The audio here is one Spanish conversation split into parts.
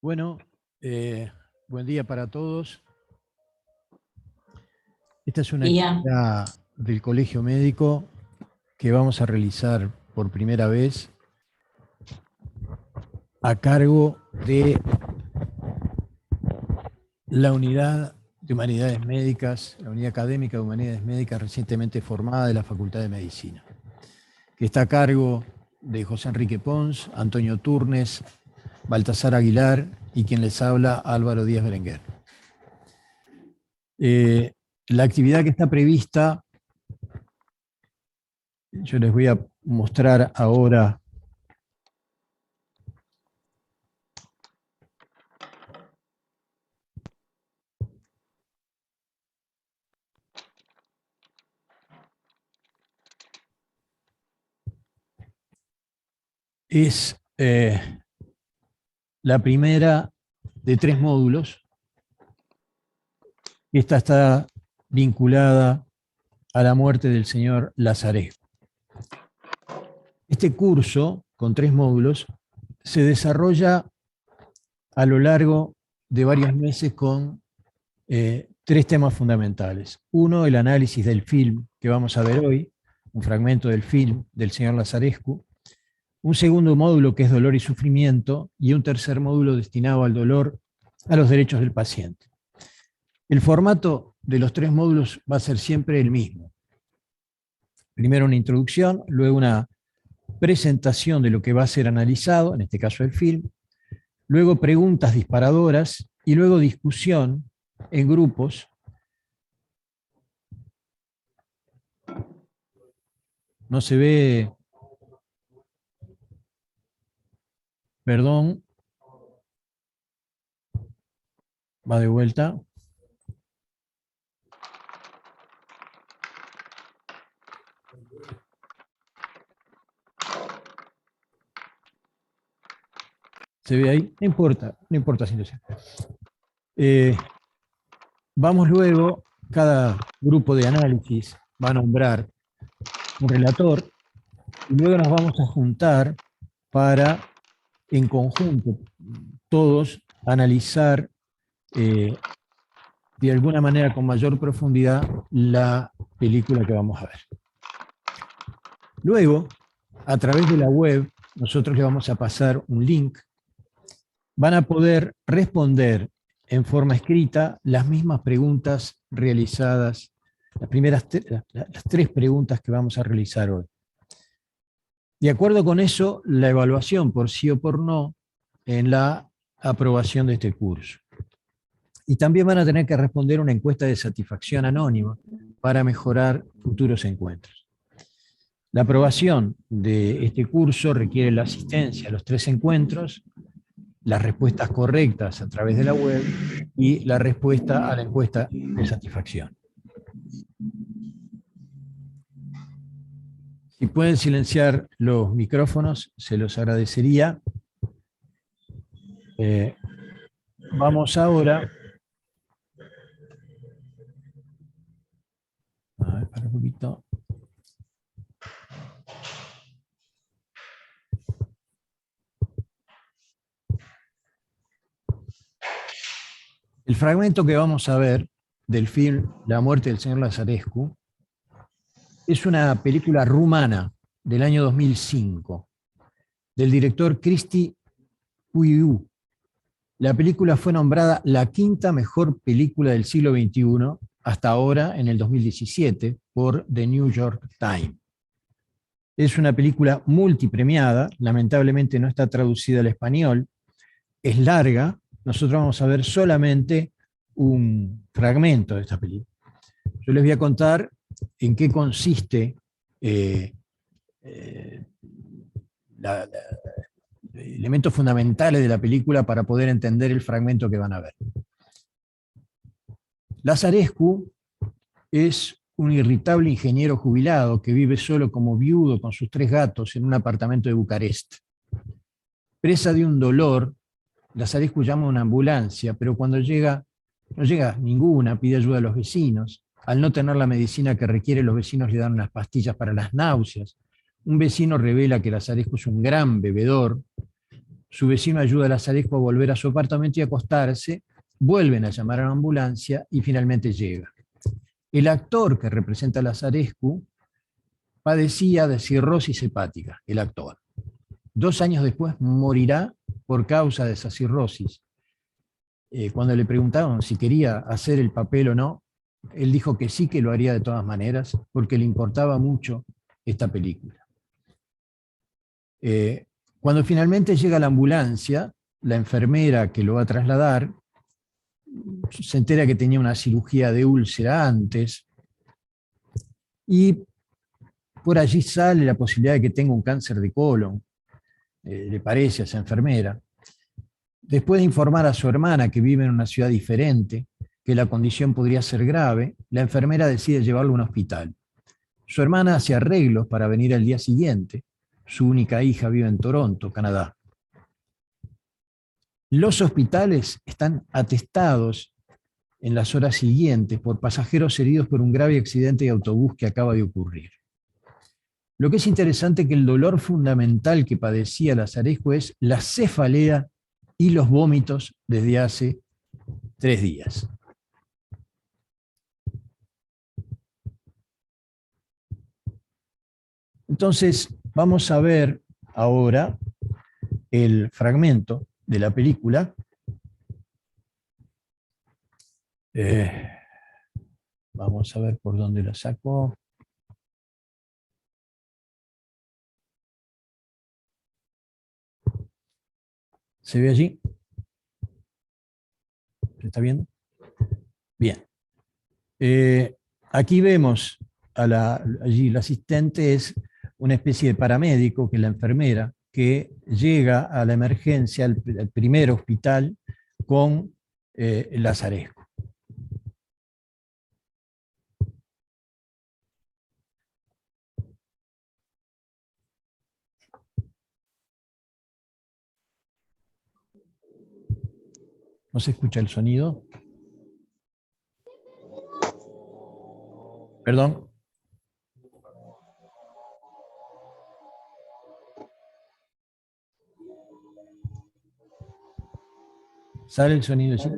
Bueno, buen día para todos. Esta es una Día. actividad del Colegio Médico que vamos a realizar por primera vez a cargo de la Unidad de Humanidades Médicas, la Unidad Académica de Humanidades Médicas recientemente formada de la Facultad de Medicina, que está a cargo de José Enrique Pons, Antonio Turnes, Baltasar Aguilar y quien les habla, Álvaro Díaz Berenguer. La actividad que está prevista, yo les voy a mostrar ahora es la primera de 3 módulos. Esta está vinculada a la muerte del señor Lazarescu. Este curso, con 3 módulos, se desarrolla a lo largo de varios meses con 3 temas fundamentales. Uno, el análisis del film que vamos a ver hoy, un fragmento del film del señor Lazarescu. Un segundo módulo que es dolor y sufrimiento, y un tercer módulo destinado al dolor, a los derechos del paciente. El formato de los 3 módulos va a ser siempre el mismo. Primero una introducción, luego una presentación de lo que va a ser analizado, en este caso el film, luego preguntas disparadoras y luego discusión en grupos. No se ve, perdón, va de vuelta. ¿Se ve ahí? No importa si no se ve. Vamos luego, cada grupo de análisis va a nombrar un relator y luego nos vamos a juntar para, en conjunto, todos analizar de alguna manera con mayor profundidad la película que vamos a ver. Luego, a través de la web, nosotros le vamos a pasar un link. Van a poder responder en forma escrita las mismas preguntas realizadas, las 3 preguntas que vamos a realizar hoy. De acuerdo con eso, la evaluación por sí o por no en la aprobación de este curso. Y también van a tener que responder una encuesta de satisfacción anónima para mejorar futuros encuentros. La aprobación de este curso requiere la asistencia a los 3 encuentros, las respuestas correctas a través de la web y la respuesta a la encuesta de satisfacción. Si pueden silenciar los micrófonos, se los agradecería. Vamos ahora. A ver, para un poquito. El fragmento que vamos a ver del film La muerte del señor Lazarescu es una película rumana del año 2005, del director Cristi Puiu. La película fue nombrada la 5ª mejor película del siglo XXI hasta ahora, en el 2017, por The New York Times. Es una película multipremiada, lamentablemente no está traducida al español, es larga, nosotros vamos a ver solamente un fragmento de esta película. Yo les voy a contar en qué consiste elementos fundamentales de la película para poder entender el fragmento que van a ver. Lazarescu es un irritable ingeniero jubilado que vive solo como viudo con sus 3 gatos en un apartamento de Bucarest. Presa de un dolor, Lazarescu llama a una ambulancia, pero cuando llega, no llega ninguna, pide ayuda a los vecinos. Al no tener la medicina que requiere, los vecinos le dan unas pastillas para las náuseas. Un vecino revela que Lazarescu es un gran bebedor. Su vecino ayuda a Lazarescu a volver a su apartamento y acostarse, vuelven a llamar a la ambulancia y finalmente llega. El actor que representa a Lazarescu padecía de cirrosis hepática, el actor. 2 años después morirá por causa de esa cirrosis. Cuando le preguntaron si quería hacer el papel o no, él dijo que sí, que lo haría de todas maneras, porque le importaba mucho esta película. Cuando finalmente llega la ambulancia, la enfermera que lo va a trasladar se entera que tenía una cirugía de úlcera antes y por allí sale la posibilidad de que tenga un cáncer de colon, le parece a esa enfermera. Después de informar a su hermana, que vive en una ciudad diferente, que la condición podría ser grave, la enfermera decide llevarlo a un hospital. Su hermana hace arreglos para venir al día siguiente. Su única hija vive en Toronto, Canadá. Los hospitales están atestados en las horas siguientes por pasajeros heridos por un grave accidente de autobús que acaba de ocurrir. Lo que es interesante es que el dolor fundamental que padecía Lazarescu es la cefalea y los vómitos desde hace 3 días. Entonces, vamos a ver ahora el fragmento de la película. Vamos a ver por dónde lo saco. ¿Se ve allí? ¿Se está viendo? Bien. Aquí vemos allí la asistente es una especie de paramédico, que es la enfermera, que llega a la emergencia, al primer hospital, con Lazarescu. ¿No se escucha el sonido? Perdón. ¿Sale el sonido allí?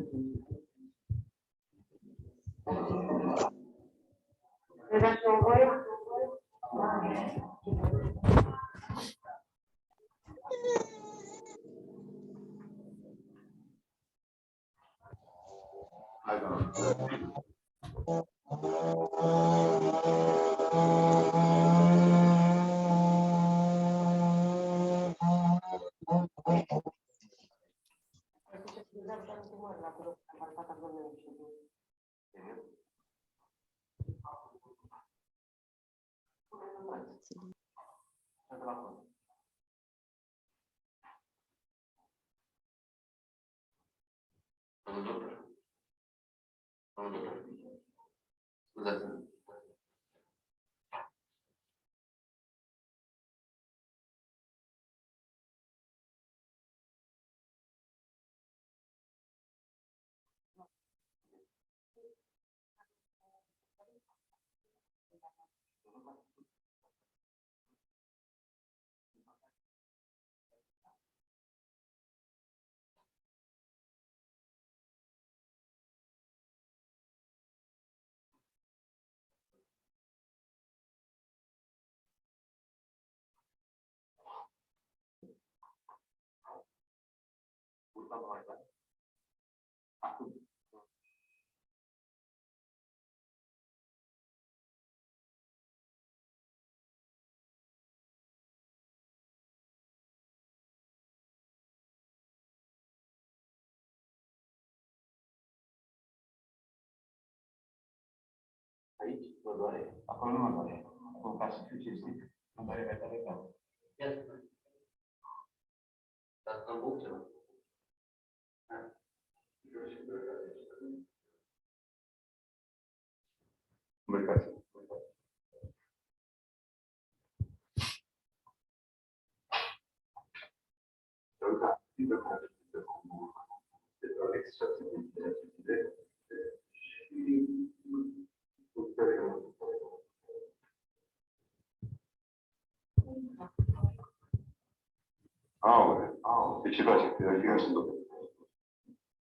Ah, bueno. Pe ce face? Pe eu sunt doctor.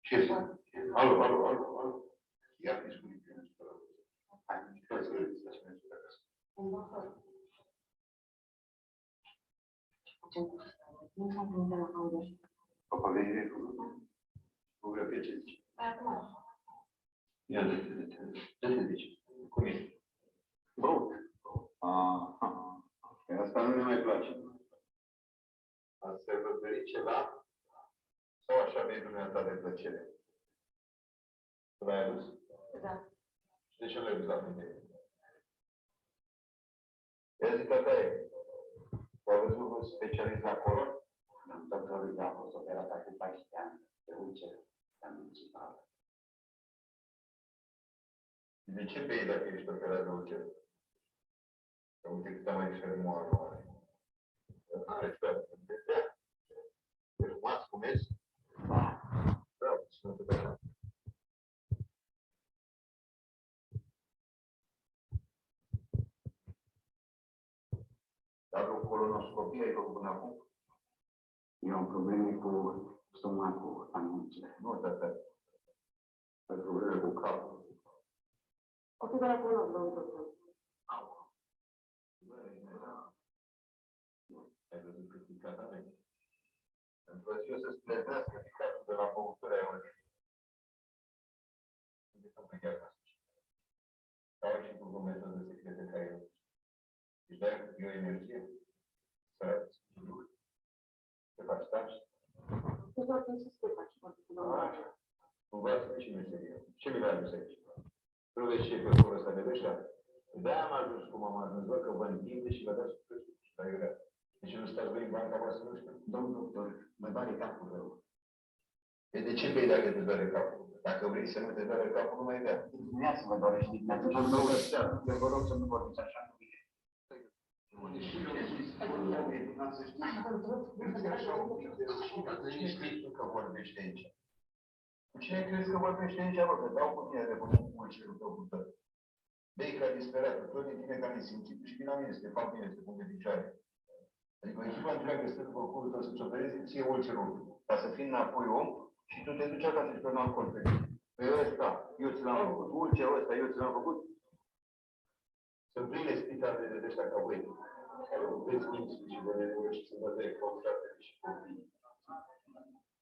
Ce este? Alo. Ia fi spune că nu supără. Hai, hai să vedeți la cine este acasă. Papa, vei fotografie ce zici? Ia, de zici. Cum e? Brut. Asta nu ne mai place. Ați sărbătorit ceva? Sau așa vei dumneata de plăcere? Tu l-ai adus? Da. Și de ce l-ai adus la mine? Ia zi, tătaie. V-a văzut un specialist acolo? Doctorul i-a fost operat acum 14 ani. De ulcer. La municipal. De ce bei dacă ești operat de ulcer? Că uite cât mai fermoară are. Are treabă. Fumați, fumeți? Bravo, să nu te dai. Dar o colonoscopie ai făcut până acum? Eu am probleme cu stomacul anunțile. Nu, tata. Ai probleme cu capul. O fi de la colonos, domnul doctor. Ai văzut cât picat aveți? Pentru că eu să-ți plătească picatul de la băutura aia unde. Unde să plece acasă? Sau și cu o metodă secretă ca eu. Își dai eu energie? Să te faci taci? Nu doar ce să te faci. Așa. Învață și meseria. Ce mi l-ai adus aici? Nu vezi ce pe acolo ăsta de ăștia? De-aia am ajuns cum am ajuns, bă, că vă întinde și vă dați cu prețul și la iurea. Deci nu stați voi în banca voastră, nu știu. Domnul doctor, mă doare capul rău. De ce bei dacă te doare capul? Dacă vrei să nu te doare capul, nu mai bea. Dimineața mă doare și dimineața mă doare seara. Eu vă rog să nu vorbiți așa cu mine. Cine crezi că vorbește aici? Cine crezi că vorbește aici, bă? Că dau cu tine de băut cu ulcerul tău cu tău. Bei ca disperat, tot din tine ca nesimțit și vine la mine, să te fac bine, să te pun de picioare. Adică o echipă întreagă stă după curul tău să-ți opereze ție ulcerul, ca să fii înapoi om și tu te duci acasă și pe un alcool pe tine. Păi ăsta, eu ți l-am făcut, ulcerul ăsta, eu ți l-am făcut. Sunt pline spitale de ăștia ca voi, care veți minți și vă nevoie și să vă dai contractele și copii.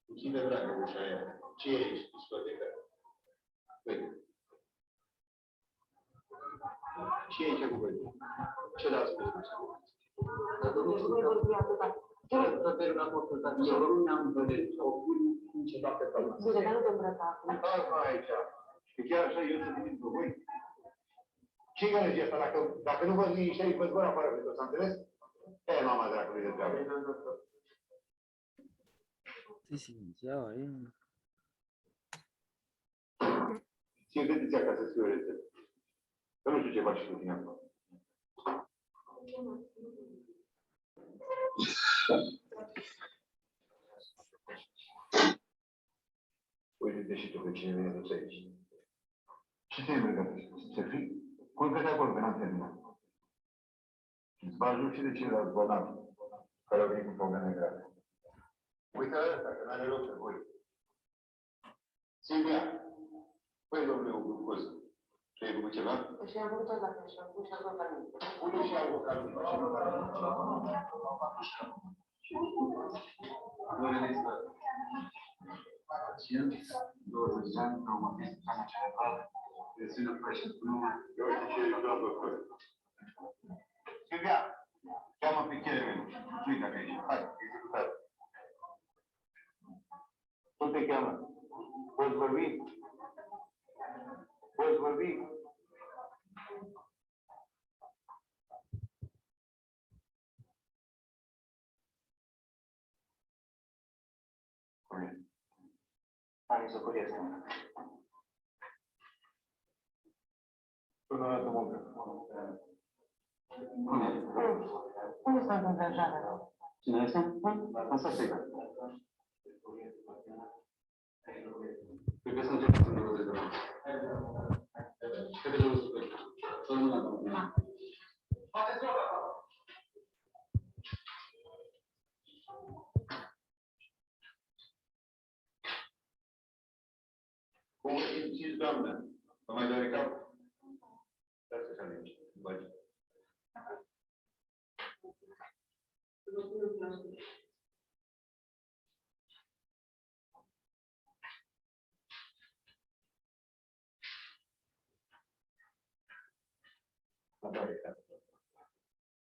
Închide dragă ușa aia. Ce e aici, discotecă? Păi. Ce e aici cu voi? Ce le-ați spus? Să terminat consultația. Eu nu mi-am dorit o pun ceva pe tău. Bine, dar nu te îmbrăca acum. Asta aici. Și chiar așa eu să vin cu voi. Ce gălește asta? Dacă nu văd nici aici, văd voi afară, s-a înțeles? E, mama dracului de treabă. Sí, sí, ya, Ție gândiți acasă să fiu rețet. Că nu știu ce faci cu tine acolo. Uite-te și tu pe cine vine dus aici. Ce te-ai băgat? Să fii? Culcă-te acolo, că n-am terminat. Îți va ajut și de ceilalți bolnavi care au venit cu probleme grave. Uite ăsta, că n-are loc pe voi. Silvia, păi, domnule, o glucoză. Tu ai făcut ceva? Și am făcut tot la fel și am făcut și algocamin. Pune și algocamin. Nu vedeți că pacient, 20 de ani, traumatism, cana cerebrală, tensiune presiune pulmonă. Eu știu ce e doar doctor. Silvia, cheamă pe Cheremen. Nu-i dacă ești. Hai, executare. Cum te cheamă? Poți vorbi? Poți vorbi? Hai să curiesc. Până la muncă. Unde s-a angajarea? Cine este? Asta știi. Cred că să începem să ne vedem. Cred că nu super. Să rămână. Cum vă simțiți, doamnă? Vă mai doare capul? Dați așa de mici.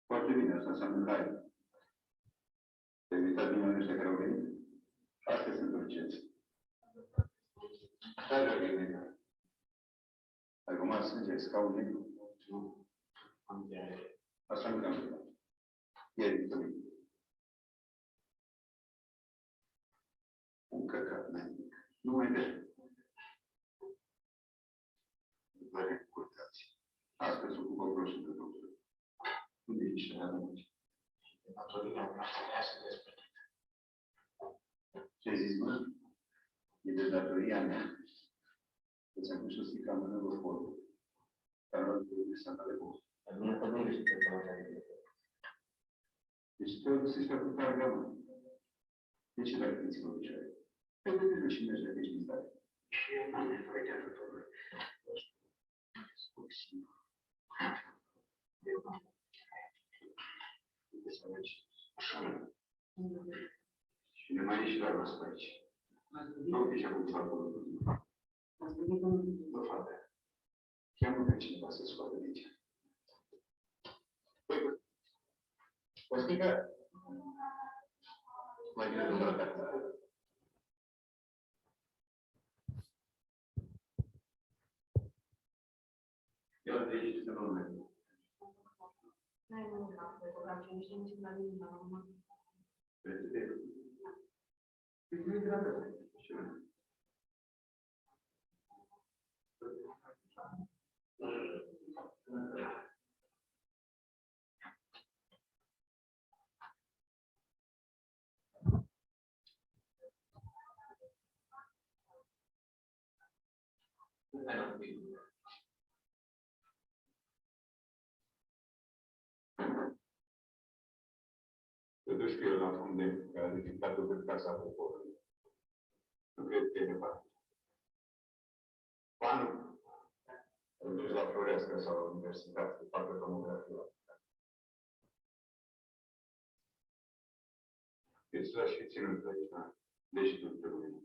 Foarte bine, asta înseamnă că ai. Te-ai uitat din oamenii ăștia care au venit? Astea sunt urgențe. Da, dragă Iulia. Ai rămas sânge, ai scaun negru? Nu. Am diare. Asta nu te-am uitat. Ieri, vitamine. Un căcat, n-ai. Nu mai bea. Vă recurtați. Astăzi se ocupă proșul de doctor. Unde e niște anunți? Atotdeauna vrea să despre. Ce zici, mă? E de datoria mea. Să-ți pus o sticlă în mână vă folă. Dar nu trebuie să nu le pot. Nu mă pădărești pe care deci trebuie să-și facă tare gamă. De ce dacă te țin obicei? Pentru că și mergi de aici stare. Și eu n-am nevoie de ajutorul. Eu n-am nevoie să mergi așa. Și ne mai ieși la rost aici. Nu, deci acum fac acolo. Bă, fată, cheamă pe cineva să scoată de aici. Păi, Costică? Mai bine nu vreau. Eu de aici să nu merg. N-ai mult la fotografie, nici nici la mine, la urmă. Vezi de el. Păi, nu-i dragă. Și eu. Te duci cu el la funde, care a ridicat-o pe casa poporului. Nu cred că e nevoie. Banul, îl duci la Floreasca sau la universitate, să facă tomografie. Îți lași și ținut pe aici, deci tu te rugăm.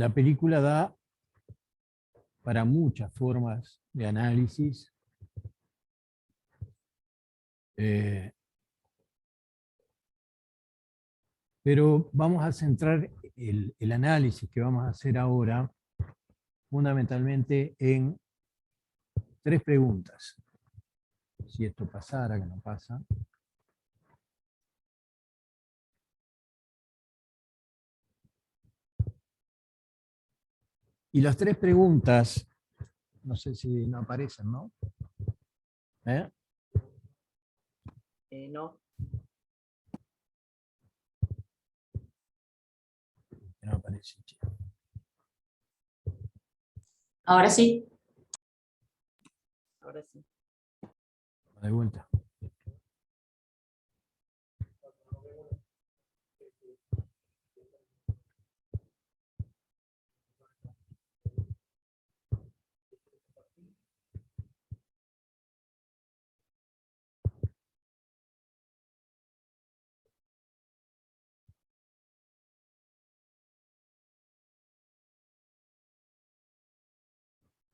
La película da para muchas formas de análisis. Pero vamos a centrar el análisis que vamos a hacer ahora fundamentalmente en 3 preguntas. Si esto pasara, que no pasa. Y las 3 preguntas, no sé si no aparecen, ¿no? No. No aparece. Ahora sí. Ahora sí. De vuelta.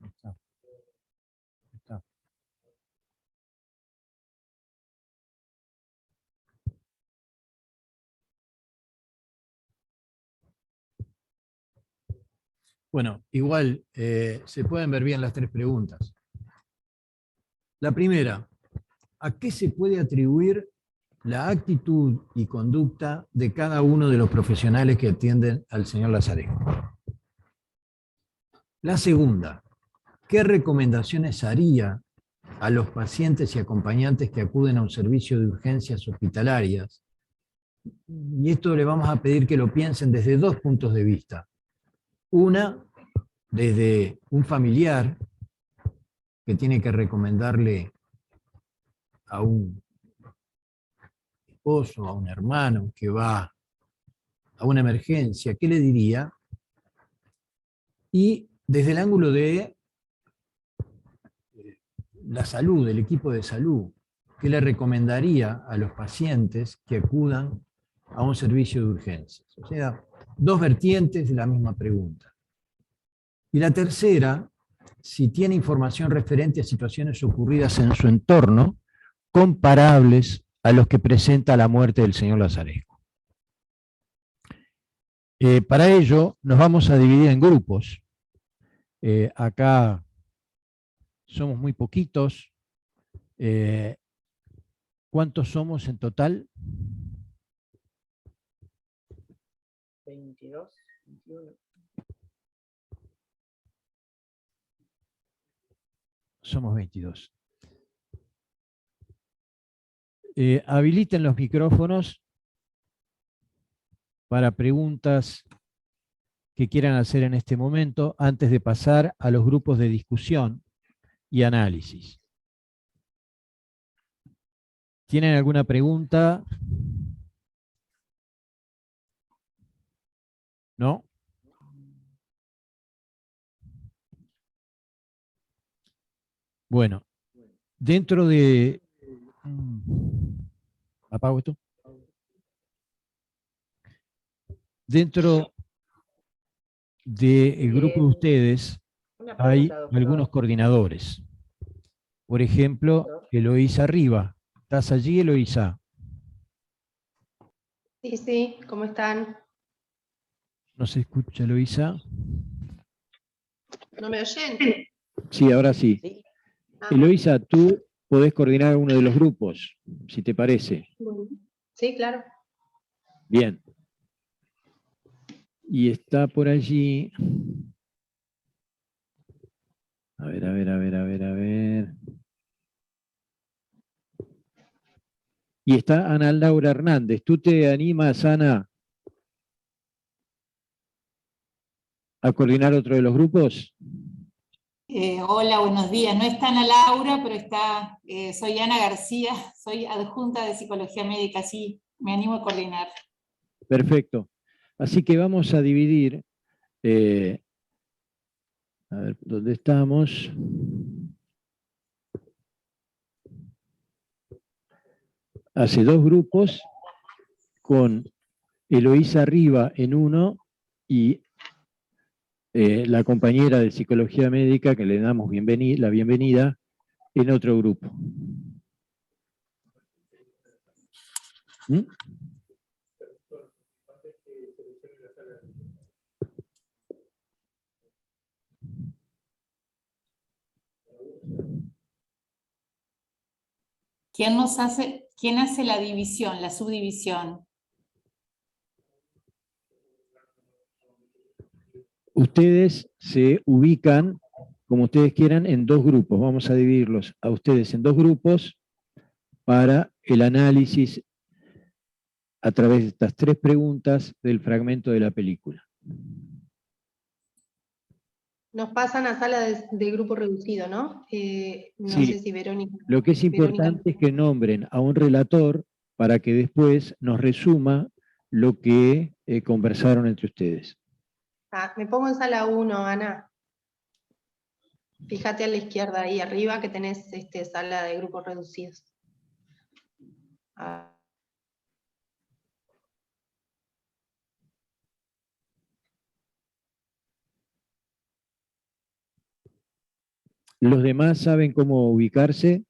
Está. Bueno, igual se pueden ver bien las 3 preguntas. La primera, ¿a qué se puede atribuir la actitud y conducta de cada uno de los profesionales que atienden al señor Lazarejo? La segunda, ¿qué recomendaciones haría a los pacientes y acompañantes que acuden a un servicio de urgencias hospitalarias. Y esto le vamos a pedir que lo piensen desde dos puntos de vista. Una, desde un familiar que tiene que recomendarle a un esposo, a un hermano que va a una emergencia, ¿qué le diría? Y desde el ángulo de la salud, del equipo de salud, ¿qué le recomendaría a los pacientes que acudan a un servicio de urgencias? O sea, dos vertientes de la misma pregunta. Y la tercera, si tiene información referente a situaciones ocurridas en su entorno, comparables a los que presenta la muerte del señor Lazarescu. Para ello, nos vamos a dividir en grupos. Acá somos muy poquitos. ¿Cuántos somos en total? 22, 21. Somos 22. Habiliten los micrófonos para preguntas que quieran hacer en este momento antes de pasar a los grupos de discusión y análisis. ¿Tienen alguna pregunta? ¿No? Bueno, dentro de... ¿Apago esto? Dentro del grupo de ustedes Una hay pregunta, doctor. algunos coordinadores. Por ejemplo, Eloísa Riva. ¿Estás allí, Eloísa? Sí, sí, ¿cómo están? ¿No se escucha, Eloísa? ¿No me oyen? Sí, ahora sí. Sí. Ah, Eloísa, tú podés coordinar uno de los grupos, si te parece. bueno. Sí, claro. Bien. Y está por allí... A ver. Y está Ana Laura Hernández. ¿Tú te animas, Ana, a coordinar otro de los grupos? Hola, buenos días. No está Ana Laura, pero está, soy Ana García, soy adjunta de Psicología Médica, sí, me animo a coordinar. Perfecto. Así que vamos a dividir, a ver, ¿dónde estamos? Hace dos grupos con Eloísa Riva en uno y la compañera de Psicología Médica, que le damos la bienvenida, en otro grupo. ¿Mm? ¿Quién hace la división, la subdivisión? Ustedes se ubican, como ustedes quieran, en dos grupos. Vamos a dividirlos a ustedes en dos grupos para el análisis a través de estas tres preguntas del fragmento de la película. Nos pasan a sala de grupo reducido, ¿no? No Sí. sé si Verónica... Lo que es importante es que nombren a un relator para que después nos resuma lo que conversaron entre ustedes. Ah, me pongo en sala 1, Ana. Fíjate a la izquierda ahí arriba que tenés sala de grupos reducidos. Ah. ¿Los demás saben cómo ubicarse?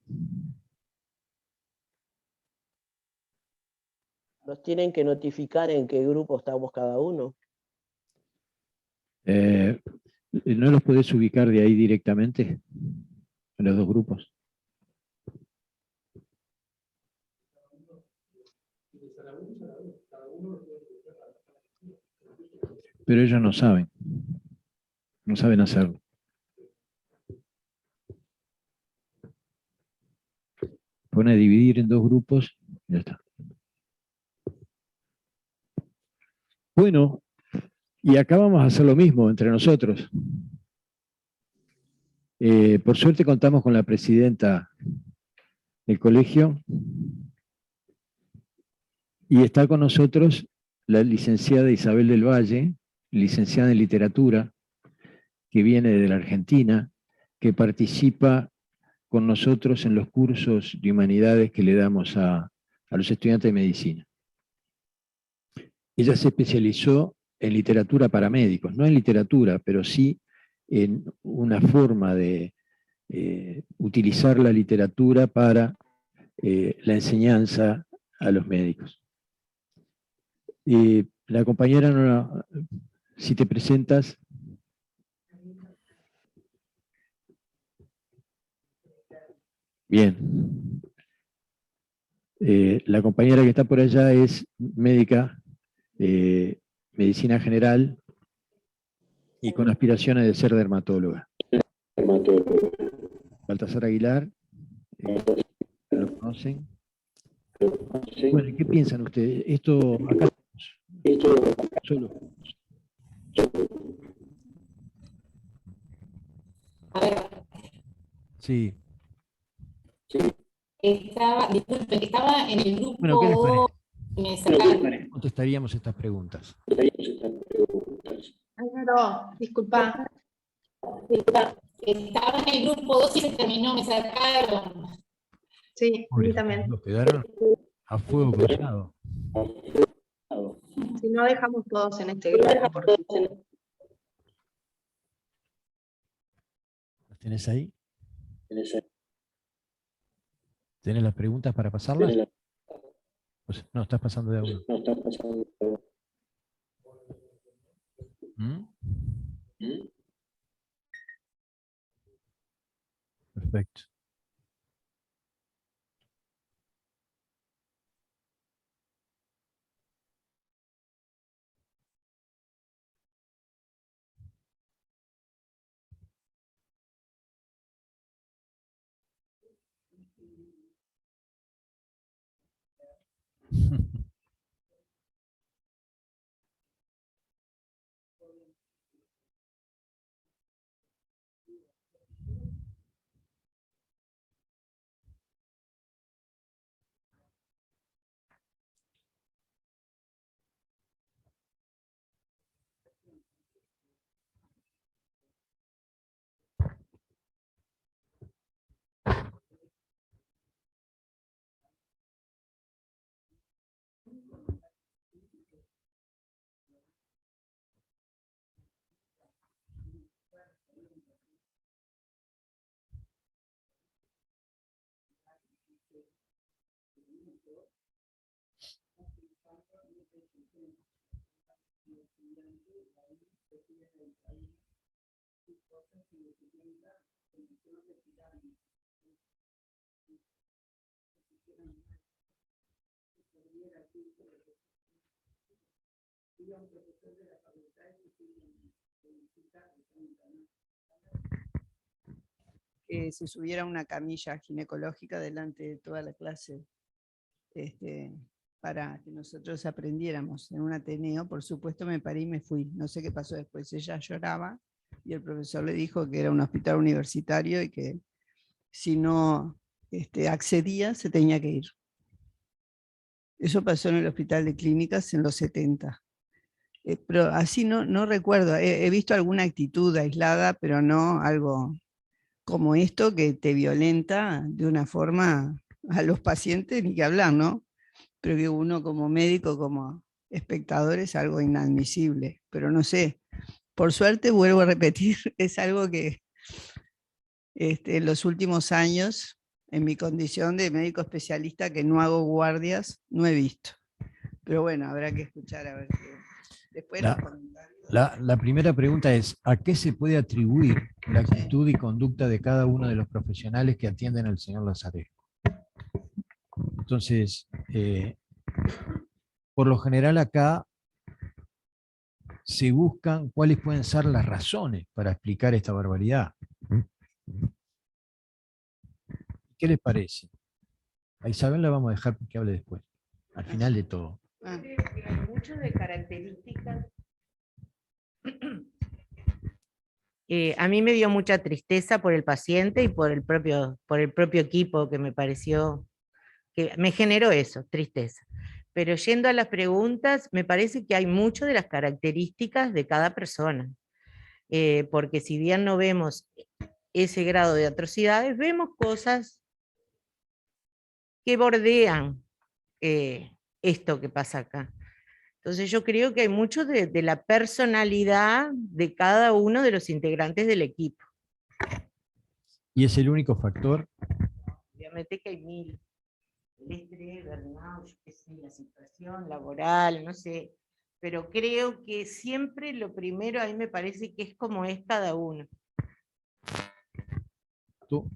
Nos tienen que notificar en qué grupo estamos cada uno. ¿No los podés ubicar de ahí directamente? En los dos grupos. Pero ellos no saben hacerlo. pone dividir en 2 grupos, ya está. Bueno, y acá vamos a hacer lo mismo entre nosotros. Por suerte contamos con la presidenta del colegio y está con nosotros la licenciada Isabel del Valle, licenciada en literatura, que viene de la Argentina, que participa con nosotros en los cursos de humanidades que le damos a los estudiantes de medicina. Ella se especializó en literatura para médicos, no en literatura, pero sí en una forma de utilizar la literatura para la enseñanza a los médicos. La compañera, si te presentas. Bien. La compañera que está por allá es médica, medicina general y con aspiraciones de ser dermatóloga. Baltasar Aguilar, ¿lo conocen? Bueno, ¿qué piensan ustedes? Esto acá solo. A ver, Sí. disculpen, estaba en el grupo. Bueno, ¿qué les parece? Me sacaron. Contestaríamos estas preguntas. Álvaro, disculpa. Estaba en el grupo 2 y se terminó, me sacaron. Sí, a mí también. Los quedaron a fuego cruzado. Si no dejamos todos en este grupo, porque ¿Las tenés ahí? ¿Tenés las preguntas para pasarlas? Pues, no, estás pasando de a uno. ¿Mm? Perfecto. Que se subiera una camilla ginecológica delante de toda la clase, para que nosotros aprendiéramos en un Ateneo. Por supuesto me paré y me fui, no sé qué pasó después. Ella lloraba y el profesor le dijo que era un hospital universitario y que si no accedía se tenía que ir. Eso pasó en el Hospital de Clínicas en los 70. Pero así no recuerdo, he visto alguna actitud aislada, pero no algo como esto que te violenta de una forma a los pacientes, ni que hablar, ¿no? Pero que uno como médico, como espectador, es algo inadmisible. Pero no sé, por suerte, vuelvo a repetir, es algo que en los últimos años, en mi condición de médico especialista, que no hago guardias, no he visto. Pero bueno, habrá que escuchar a ver qué. Después los comentarios. La primera pregunta es, ¿a qué se puede atribuir la actitud y conducta de cada uno de los profesionales que atienden al señor Lazarescu? Entonces, por lo general acá se buscan cuáles pueden ser las razones para explicar esta barbaridad. ¿Qué les parece? A Isabel la vamos a dejar que hable después, al final de todo. Ah, Muchas de características. A mí me dio mucha tristeza por el paciente y por el propio equipo, que me pareció, que me generó eso, tristeza. Pero yendo a las preguntas, me parece que hay mucho de las características de cada persona. Porque si bien no vemos ese grado de atrocidades, vemos cosas que bordean esto que pasa acá. Entonces yo creo que hay mucho de la personalidad de cada uno de los integrantes del equipo. ¿Y es el único factor? Obviamente que hay mil. El estrés, burnout, yo qué sé, la situación laboral, no sé. Pero creo que siempre lo primero a mí me parece que es como es cada uno. ¿Tú?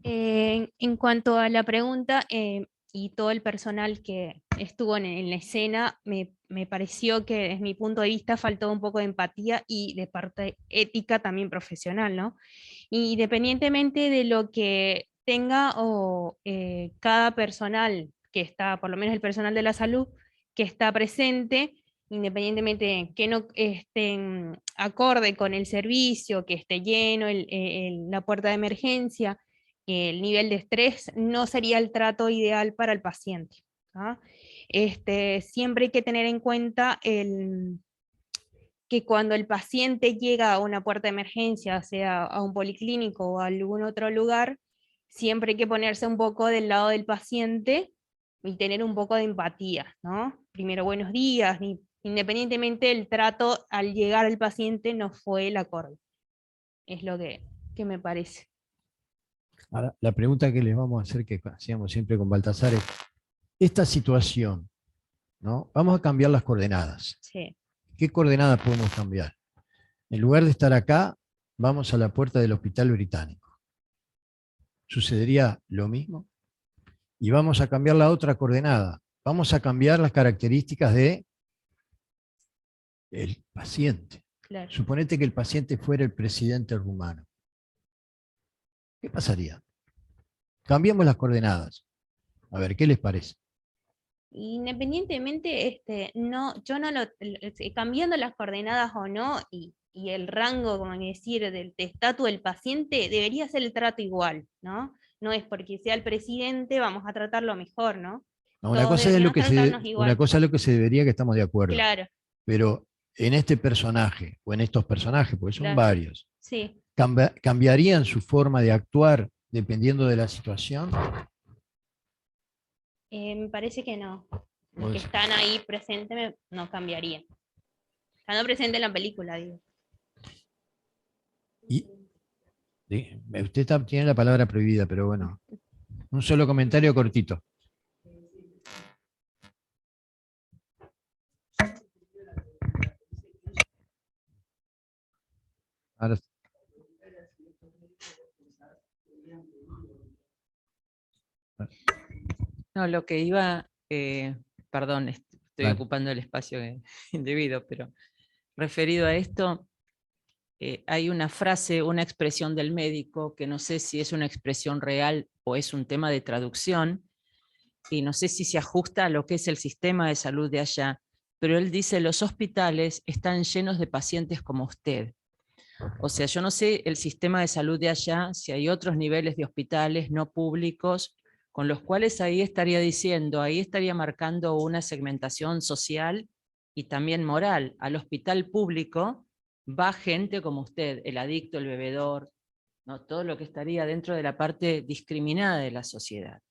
En cuanto a la pregunta, y todo el personal que estuvo en la escena, me pareció que desde mi punto de vista faltó un poco de empatía y de parte ética también profesional, ¿no? Independientemente de lo que tenga o cada personal que está, por lo menos el personal de la salud, que está presente, independientemente de que no estén acorde con el servicio, que esté lleno la puerta de emergencia, el nivel de estrés no sería el trato ideal para el paciente. ¿Ah? Siempre hay que tener en cuenta que cuando el paciente llega a una puerta de emergencia, sea a un policlínico o a algún otro lugar, siempre hay que ponerse un poco del lado del paciente y tener un poco de empatía, ¿no? Primero, buenos días, independientemente del trato al llegar al paciente no fue el acorde. Es lo que me parece. Ahora, la pregunta que les vamos a hacer, que hacíamos siempre con Baltasar, es, esta situación, ¿no? Vamos a cambiar las coordenadas. Sí. ¿Qué coordenadas podemos cambiar? En lugar de estar acá, vamos a la puerta del Hospital Británico. ¿Sucedería lo mismo? Y vamos a cambiar la otra coordenada. Vamos a cambiar las características del paciente. Claro. Suponete que el paciente fuera el presidente rumano. ¿Qué pasaría? Cambiamos las coordenadas. A ver, ¿qué les parece? Independientemente, yo no cambiando las coordenadas o no, y el rango, como decir, del estatus del paciente, debería ser el trato igual, ¿no? No es porque sea el presidente, vamos a tratarlo mejor, ¿no? No, una Todos cosa es lo deberíamos que tratarnos igual. una cosa es lo que se debería, que estamos de acuerdo. Claro, Pero en este personaje, o en estos personajes, porque son claro. varios, Sí. ¿cambiarían su forma de actuar dependiendo de la situación? Me parece que no. Los Vos que decís. están ahí presentes no cambiarían. Estando presente en la película, digo. Y, usted tiene la palabra prohibida, pero bueno, un solo comentario cortito. Ahora, No, lo que iba, perdón, estoy Claro. ocupando el espacio indebido, pero referido a esto, hay una frase, una expresión del médico, que no sé si es una expresión real o es un tema de traducción, y no sé si se ajusta a lo que es el sistema de salud de allá, pero él dice, los hospitales están llenos de pacientes como usted. O sea, yo no sé el sistema de salud de allá, si hay otros niveles de hospitales no públicos, con los cuales ahí estaría diciendo, ahí estaría marcando una segmentación social y también moral. Al hospital público va gente como usted, el adicto, el bebedor, ¿no? Todo lo que estaría dentro de la parte discriminada de la sociedad.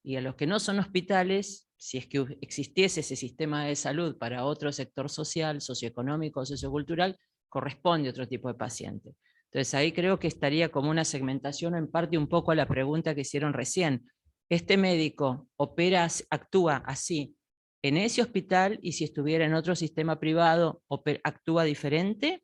Y a los que no son hospitales, si es que existiese ese sistema de salud para otro sector social, socioeconómico, sociocultural, corresponde otro tipo de paciente. Entonces ahí creo que estaría como una segmentación, en parte un poco a la pregunta que hicieron recién. Este médico actúa así en ese hospital, y si estuviera en otro sistema privado, actúa diferente.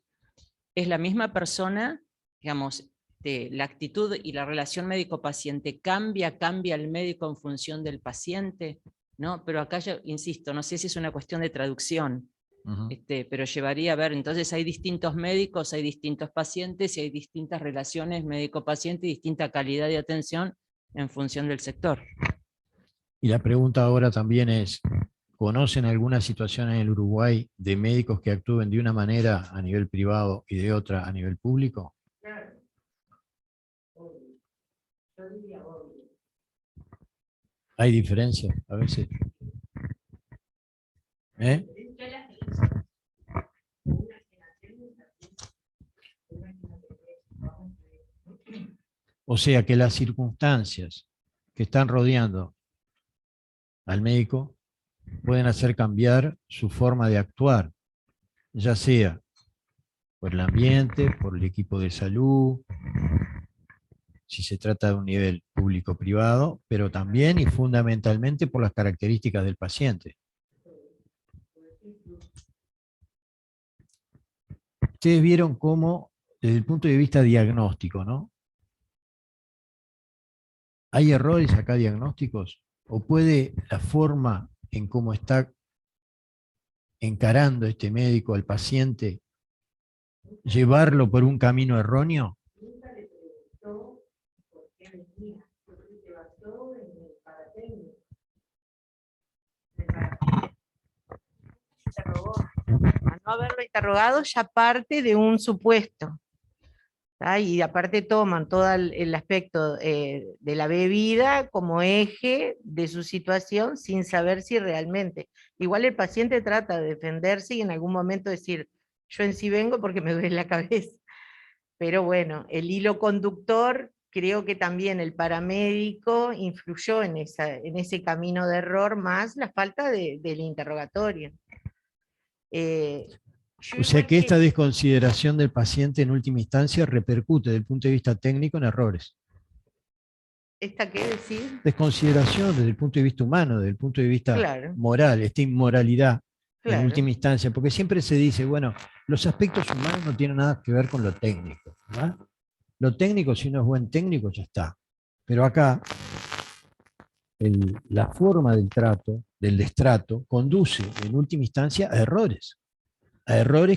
Es la misma persona, digamos, la actitud y la relación médico-paciente cambia el médico en función del paciente, ¿no? Pero acá yo insisto, no sé si es una cuestión de traducción, Ujú. Pero llevaría a ver, entonces hay distintos médicos, hay distintos pacientes y hay distintas relaciones médico-paciente y distinta calidad de atención en función del sector. Y la pregunta ahora también es, ¿conocen alguna situación en el Uruguay de médicos que actúen de una manera a nivel privado y de otra a nivel público? ¿Hay diferencias a veces? ¿Eh? O sea que las circunstancias que están rodeando al médico pueden hacer cambiar su forma de actuar, ya sea por el ambiente, por el equipo de salud, si se trata de un nivel público-privado, pero también y fundamentalmente por las características del paciente. Ustedes vieron cómo, desde el punto de vista diagnóstico, ¿no? ¿Hay errores acá diagnósticos? ¿O puede la forma en cómo está encarando este médico al paciente llevarlo por un camino erróneo? A no haberlo interrogado ya parte de un supuesto. ¿tá? Y aparte toman todo el aspecto de la bebida como eje de su situación sin saber si realmente. Igual el paciente trata de defenderse y en algún momento decir, yo en sí vengo porque me duele la cabeza. Pero bueno, el hilo conductor, creo que también el paramédico influyó en ese camino de error, más la falta del interrogatorio. Yo O sea igual que esta desconsideración del paciente en última instancia repercute desde el punto de vista técnico en errores. ¿Esta qué decir? Desconsideración desde el punto de vista humano, desde el punto de vista Claro, moral, esta inmoralidad en claro. última instancia, porque siempre se dice, bueno, los aspectos humanos no tienen nada que ver con lo técnico, ¿verdad? Lo técnico, si uno es buen técnico, ya está. Pero acá, la forma del trato, del destrato, conduce en última instancia a errores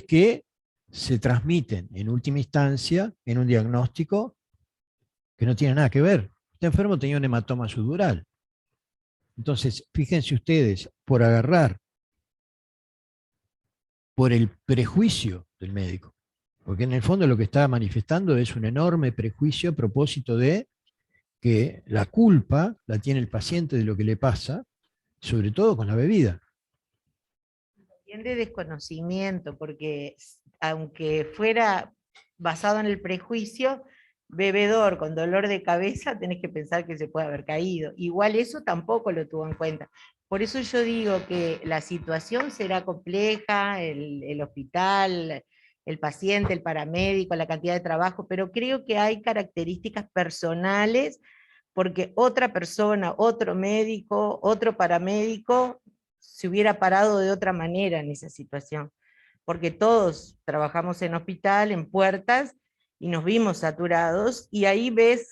que se transmiten en última instancia en un diagnóstico que no tiene nada que ver. Este enfermo tenía un hematoma sudural. Entonces, fíjense ustedes, por agarrar, por el prejuicio del médico, porque en el fondo lo que está manifestando es un enorme prejuicio a propósito de que la culpa la tiene el paciente de lo que le pasa, sobre todo con la bebida. También de desconocimiento, porque aunque fuera basado en el prejuicio, bebedor con dolor de cabeza, tenés que pensar que se puede haber caído. Igual eso tampoco lo tuvo en cuenta. Por eso yo digo que la situación será compleja, el hospital, el paciente, el paramédico, la cantidad de trabajo, pero creo que hay características personales, porque otra persona, otro médico, otro paramédico, se hubiera parado de otra manera en esa situación. Porque todos trabajamos en hospital, en puertas, y nos vimos saturados, y ahí ves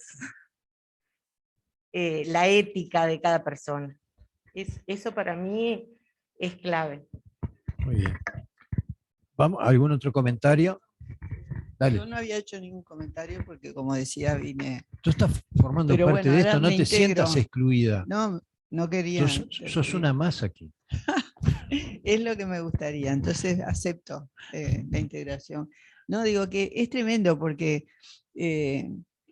la ética de cada persona. Eso para mí es clave. Muy bien. ¿Vamos? ¿Algún otro comentario? Dale. Yo no había hecho ningún comentario porque, como decía, vine. Tú estás formando Pero parte bueno, de ahora esto, no me te integro. sientas excluida. No quería. Sos una más aquí. Es lo que me gustaría, entonces acepto la integración. No, digo que es tremendo porque,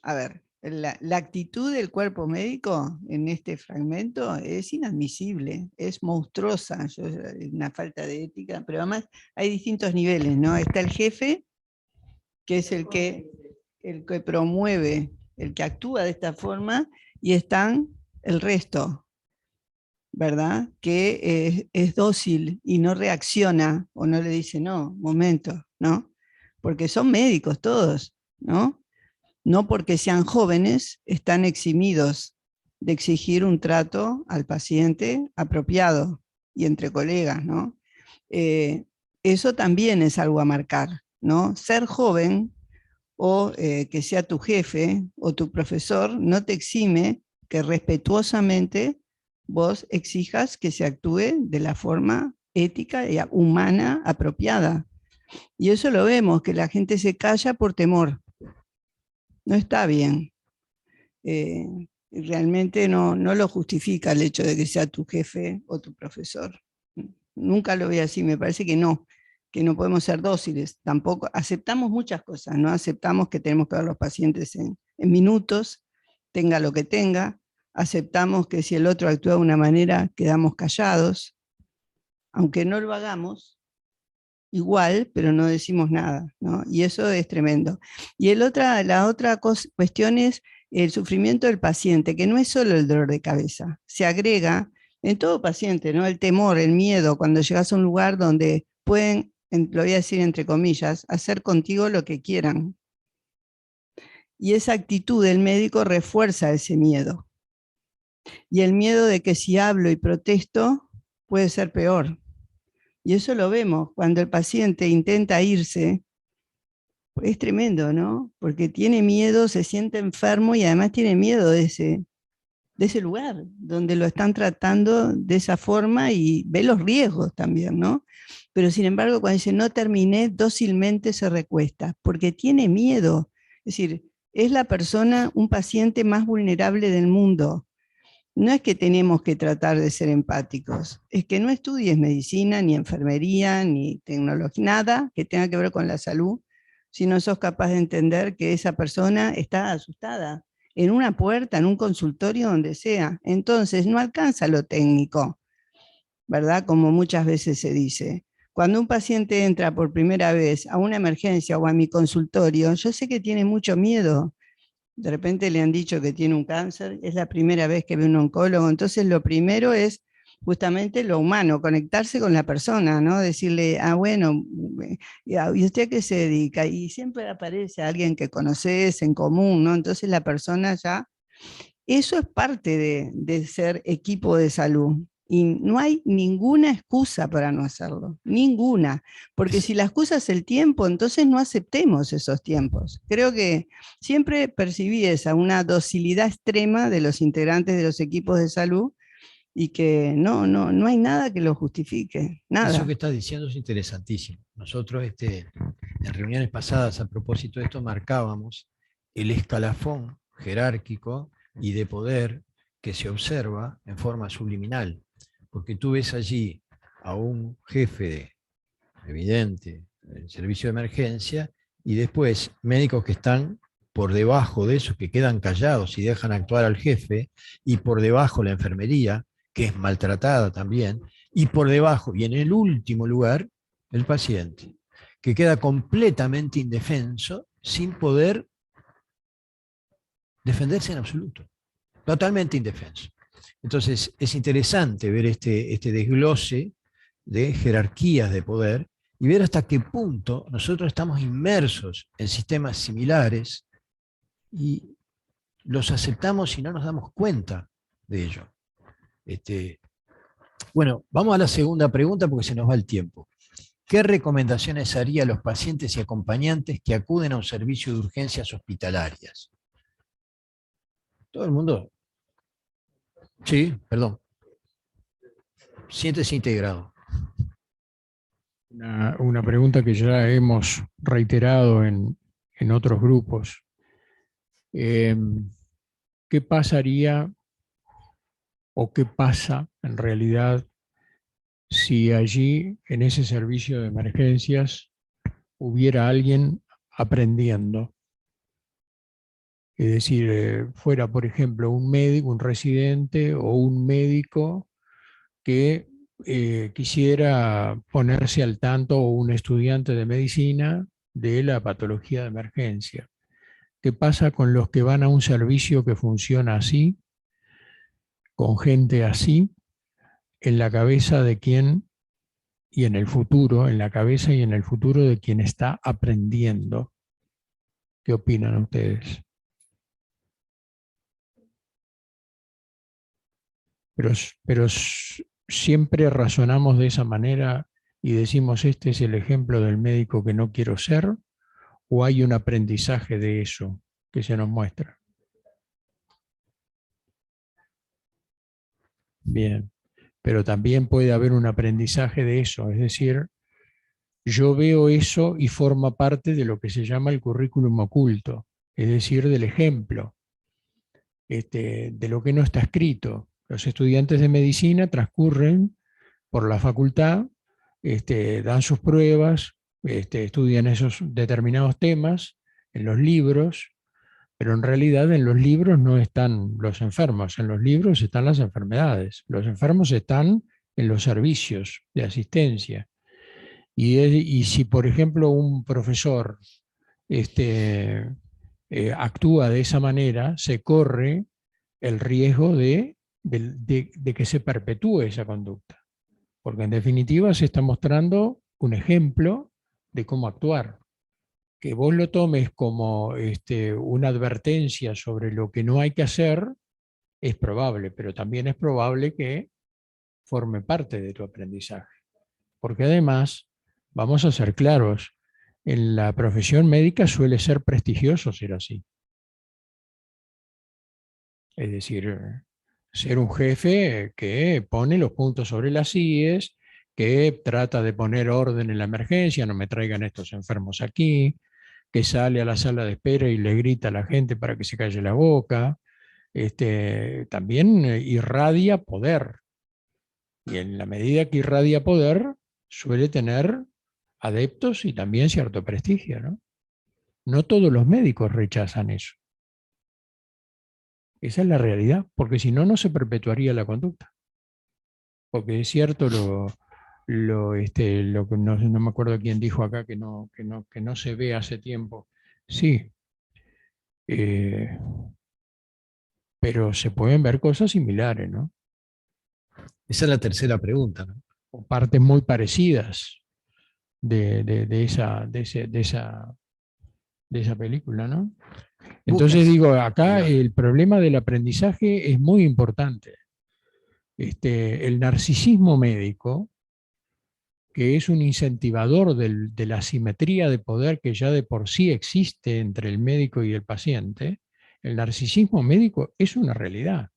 a ver, la actitud del cuerpo médico en este fragmento es inadmisible, es monstruosa, una falta de ética, pero además hay distintos niveles, ¿no? Está el jefe, que es el que promueve, el que actúa de esta forma, y están el resto, ¿verdad? Que es dócil y no reacciona o no le dice, no, momento, ¿no? Porque son médicos todos, ¿no? No porque sean jóvenes están eximidos de exigir un trato al paciente apropiado y entre colegas, ¿no? Eso también es algo a marcar, ¿no? Ser joven o que sea tu jefe o tu profesor no te exime que respetuosamente vos exijas que se actúe de la forma ética y humana apropiada. Y eso lo vemos, que la gente se calla por temor. No está bien. Realmente no lo justifica el hecho de que sea tu jefe o tu profesor. Nunca lo veo así, me parece que no podemos ser dóciles. Tampoco aceptamos muchas cosas, no aceptamos que tenemos que ver a los pacientes en minutos, tenga lo que tenga. Aceptamos que si el otro actúa de una manera, quedamos callados, aunque no lo hagamos igual, pero no decimos nada, ¿no? Y eso es tremendo. Y la otra cuestión es el sufrimiento del paciente, que no es solo el dolor de cabeza, se agrega en todo paciente, ¿no? El temor, el miedo, cuando llegas a un lugar donde pueden, lo voy a decir entre comillas, hacer contigo lo que quieran. Y esa actitud del médico refuerza ese miedo. Y el miedo de que si hablo y protesto, puede ser peor. Y eso lo vemos cuando el paciente intenta irse. Es tremendo, ¿no? Porque tiene miedo, se siente enfermo y además tiene miedo de ese lugar donde lo están tratando de esa forma y ve los riesgos también, ¿no? Pero sin embargo, cuando dice no terminé, dócilmente se recuesta, porque tiene miedo. Es decir, es la persona, un paciente más vulnerable del mundo. No es que tenemos que tratar de ser empáticos, es que no estudies medicina, ni enfermería, ni tecnología, nada que tenga que ver con la salud, si no sos capaz de entender que esa persona está asustada, en una puerta, en un consultorio, donde sea. Entonces no alcanza lo técnico, ¿verdad? Como muchas veces se dice. Cuando un paciente entra por primera vez a una emergencia o a mi consultorio, yo sé que tiene mucho miedo. De repente le han dicho que tiene un cáncer, es la primera vez que ve un oncólogo, entonces lo primero es justamente lo humano, conectarse con la persona, ¿no? Decirle, bueno, ¿y usted a qué se dedica? Y siempre aparece alguien que conoces en común, ¿no? Entonces la persona ya, eso es parte de ser equipo de salud. Y no hay ninguna excusa para no hacerlo, ninguna. Porque si la excusa es el tiempo, entonces no aceptemos esos tiempos. Creo que siempre percibí una docilidad extrema de los integrantes de los equipos de salud y que no hay nada que lo justifique, nada. Eso que estás diciendo es interesantísimo. Nosotros en reuniones pasadas a propósito de esto marcábamos el escalafón jerárquico y de poder que se observa en forma subliminal. Porque tú ves allí a un jefe evidente del servicio de emergencia y después médicos que están por debajo de esos, que quedan callados y dejan actuar al jefe, y por debajo la enfermería, que es maltratada también, y por debajo, y en el último lugar, el paciente, que queda completamente indefenso, sin poder defenderse en absoluto, totalmente indefenso. Entonces, es interesante ver este desglose de jerarquías de poder y ver hasta qué punto nosotros estamos inmersos en sistemas similares y los aceptamos y no nos damos cuenta de ello. Bueno, vamos a la segunda pregunta porque se nos va el tiempo. ¿Qué recomendaciones haría a los pacientes y acompañantes que acuden a un servicio de urgencias hospitalarias? Todo el mundo. Sí, perdón. Siéntese integrado. Una pregunta que ya hemos reiterado en otros grupos. ¿Qué pasaría o qué pasa en realidad si allí, en ese servicio de emergencias, hubiera alguien aprendiendo? Es decir, fuera, por ejemplo, un médico, un residente o un médico que quisiera ponerse al tanto, o un estudiante de medicina, de la patología de emergencia. ¿Qué pasa con los que van a un servicio que funciona así, con gente así, en la cabeza de quien, y en el futuro, en la cabeza y en el futuro de quien está aprendiendo? ¿Qué opinan ustedes? Pero siempre razonamos de esa manera y decimos, este es el ejemplo del médico que no quiero ser, ¿o hay un aprendizaje de eso que se nos muestra? Bien. pero también puede haber un aprendizaje de eso. Es decir, yo veo eso y forma parte de lo que se llama el currículum oculto, es decir, del ejemplo, de lo que no está escrito. Los estudiantes de medicina transcurren por la facultad, dan sus pruebas, estudian esos determinados temas en los libros, pero en realidad en los libros no están los enfermos, en los libros están las enfermedades. Los enfermos están en los servicios de asistencia. Y si, por ejemplo, un profesor actúa de esa manera, se corre el riesgo de que se perpetúe esa conducta. Porque en definitiva se está mostrando un ejemplo de cómo actuar. Que vos lo tomes como una advertencia sobre lo que no hay que hacer, es probable, pero también es probable que forme parte de tu aprendizaje. Porque además, vamos a ser claros, en la profesión médica suele ser prestigioso ser así. Es decir, ser un jefe que pone los puntos sobre las íes, que trata de poner orden en la emergencia, no me traigan estos enfermos aquí, que sale a la sala de espera y le grita a la gente para que se calle la boca. También irradia poder. Y en la medida que irradia poder, suele tener adeptos y también cierto prestigio, ¿no? No todos los médicos rechazan eso. Esa es la realidad, porque si no, no se perpetuaría la conducta. Porque es cierto lo que no me acuerdo quién dijo acá que no se ve hace tiempo. Sí, pero se pueden ver cosas similares, ¿no? Esa es la tercera pregunta, ¿no? O partes muy parecidas de esa película, ¿no? Entonces digo, acá el problema del aprendizaje es muy importante. El narcisismo médico, que es un incentivador de la asimetría de poder que ya de por sí existe entre el médico y el paciente, el narcisismo médico es una realidad.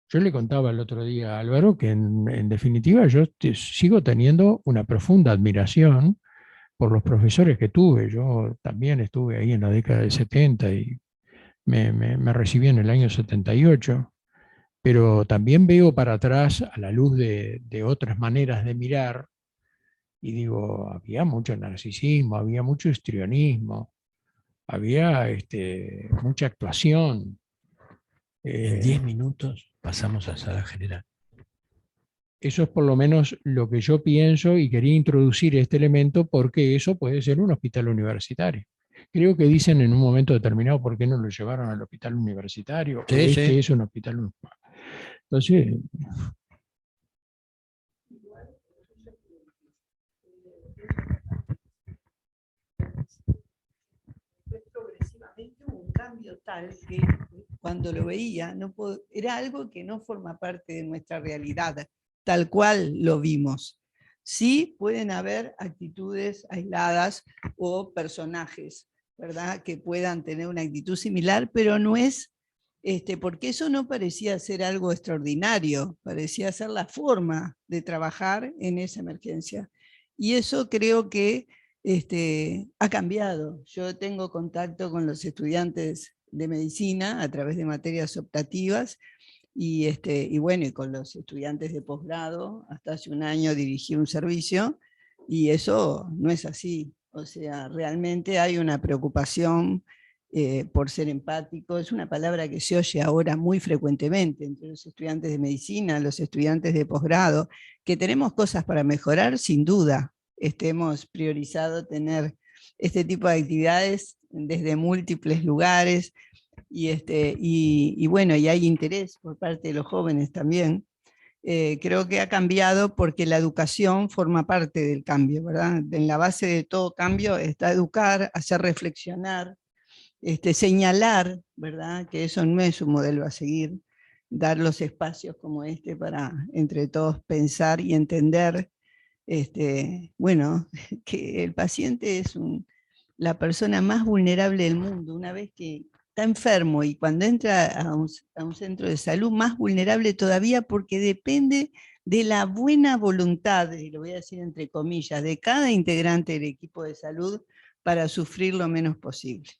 Yo le contaba el otro día a Álvaro que en definitiva yo sigo teniendo una profunda admiración por los profesores que tuve. Yo también estuve ahí en la década del 70 y me recibí en el año 78, pero también veo para atrás a la luz de otras maneras de mirar y digo, había mucho narcisismo, había mucho histrionismo, había mucha actuación. En 10 minutos pasamos a sala general. Eso es por lo menos lo que yo pienso y quería introducir este elemento porque eso puede ser un hospital universitario. Creo que dicen en un momento determinado por qué no lo llevaron al hospital universitario. Sí, sí. Es un hospital universitario. Entonces, progresivamente hubo un cambio tal que cuando lo veía era algo que no forma parte de nuestra realidad, tal cual lo vimos. Sí pueden haber actitudes aisladas o personajes, ¿verdad?, que puedan tener una actitud similar, pero no es, porque eso no parecía ser algo extraordinario, parecía ser la forma de trabajar en esa emergencia. Y eso creo que ha cambiado. Yo tengo contacto con los estudiantes de medicina a través de materias optativas y bueno, y con los estudiantes de posgrado. Hasta hace un año dirigí un servicio y eso no es así. O sea, realmente hay una preocupación por ser empático. Es una palabra que se oye ahora muy frecuentemente entre los estudiantes de medicina, los estudiantes de posgrado, que tenemos cosas para mejorar, sin duda. Hemos priorizado tener este tipo de actividades desde múltiples lugares y bueno, y hay interés por parte de los jóvenes también. Creo que ha cambiado porque la educación forma parte del cambio, ¿verdad? En la base de todo cambio está educar, hacer reflexionar, señalar, ¿verdad?, que eso no es un modelo a seguir, dar los espacios como este para entre todos pensar y entender bueno, que el paciente es la persona más vulnerable del mundo. Una vez que está enfermo y cuando entra a un centro de salud, más vulnerable todavía porque depende de la buena voluntad, y lo voy a decir entre comillas, de cada integrante del equipo de salud para sufrir lo menos posible,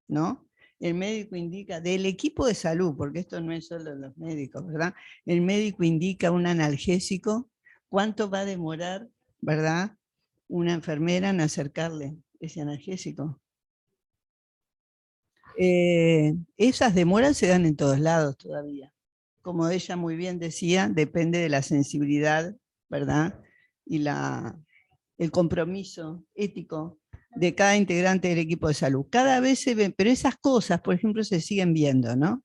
¿no? El médico indica, del equipo de salud, porque esto no es solo los médicos, ¿verdad? El médico indica un analgésico, cuánto va a demorar, ¿verdad?, una enfermera en acercarle ese analgésico. Esas demoras se dan en todos lados todavía. Como ella muy bien decía, depende de la sensibilidad, ¿verdad?, y el compromiso ético de cada integrante del equipo de salud. Cada vez se ven, pero esas cosas, por ejemplo, se siguen viendo, ¿no?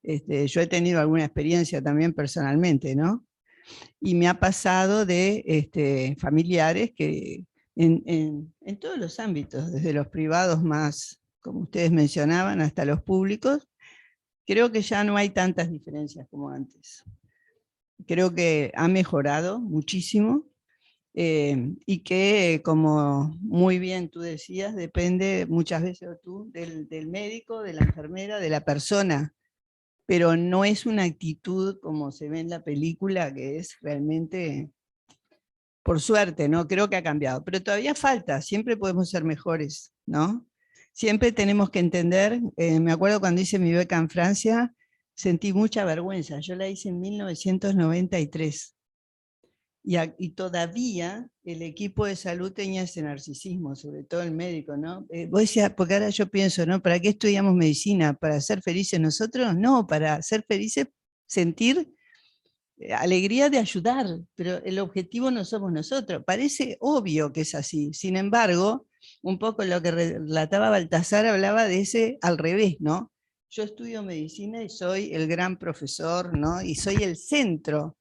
Yo he tenido alguna experiencia también personalmente, ¿no? Y me ha pasado de familiares que en todos los ámbitos, desde los privados más, como ustedes mencionaban, hasta los públicos, creo que ya no hay tantas diferencias como antes. Creo que ha mejorado muchísimo y que, como muy bien tú decías, depende muchas veces del médico, de la enfermera, de la persona, pero no es una actitud como se ve en la película, que es realmente, por suerte, ¿no? Creo que ha cambiado, pero todavía falta, siempre podemos ser mejores, ¿no? Siempre tenemos que entender, me acuerdo cuando hice mi beca en Francia, sentí mucha vergüenza, yo la hice en 1993, y todavía el equipo de salud tenía ese narcisismo, sobre todo el médico, ¿no? Vos decías, porque ahora yo pienso, ¿no? ¿Para qué estudiamos medicina? ¿Para ser felices nosotros? No, para ser felices, sentir alegría de ayudar, pero el objetivo no somos nosotros. Parece obvio que es así, sin embargo, un poco lo que relataba Baltasar hablaba de ese al revés, ¿no? Yo estudio medicina y soy el gran profesor, ¿no? Y soy el centro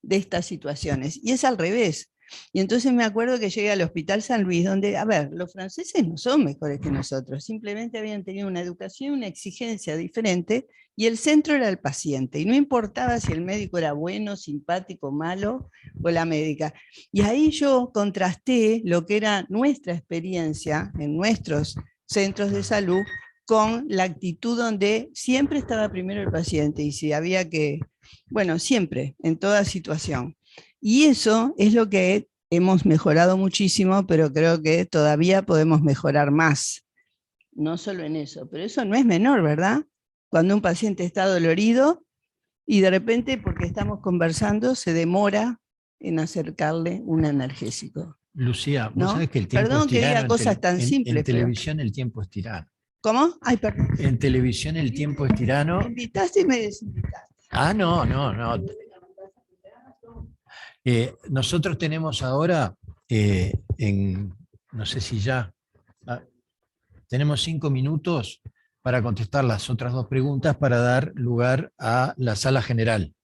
de estas situaciones, y es al revés. Y entonces me acuerdo que llegué al Hospital San Luis, donde, a ver, los franceses no son mejores que nosotros, simplemente habían tenido una educación, una exigencia diferente, y el centro era el paciente, y no importaba si el médico era bueno, simpático, malo, o la médica. Y ahí yo contrasté lo que era nuestra experiencia en nuestros centros de salud con la actitud donde siempre estaba primero el paciente, y si había que, bueno, siempre, en toda situación. Y eso es lo que hemos mejorado muchísimo, pero creo que todavía podemos mejorar más. No solo en eso, pero eso no es menor, ¿verdad? Cuando un paciente está dolorido y de repente, porque estamos conversando, se demora en acercarle un analgésico. Lucía, vos ¿No? sabés que el tiempo Perdón es que diga tirano. cosas tan simples, En pero- televisión el tiempo es tirano. ¿Cómo? Ay, perdón. En televisión el tiempo es tirano. Me invitaste y me desinvitaste. Ah, no. Nosotros tenemos ahora, no sé si ya, tenemos 5 minutos para contestar las otras 2 preguntas para dar lugar a la sala general.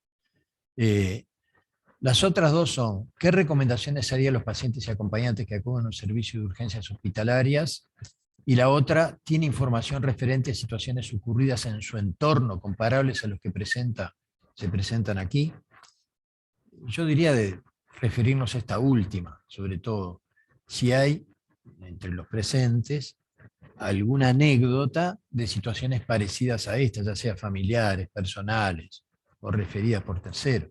Las otras 2 son, ¿qué recomendaciones haría a los pacientes y acompañantes que acuden a un servicio de urgencias hospitalarias? Y la otra, ¿tiene información referente a situaciones ocurridas en su entorno comparables a los que se presentan aquí? Yo diría de referirnos a esta última, sobre todo, si hay entre los presentes alguna anécdota de situaciones parecidas a esta, ya sea familiares, personales o referidas por terceros.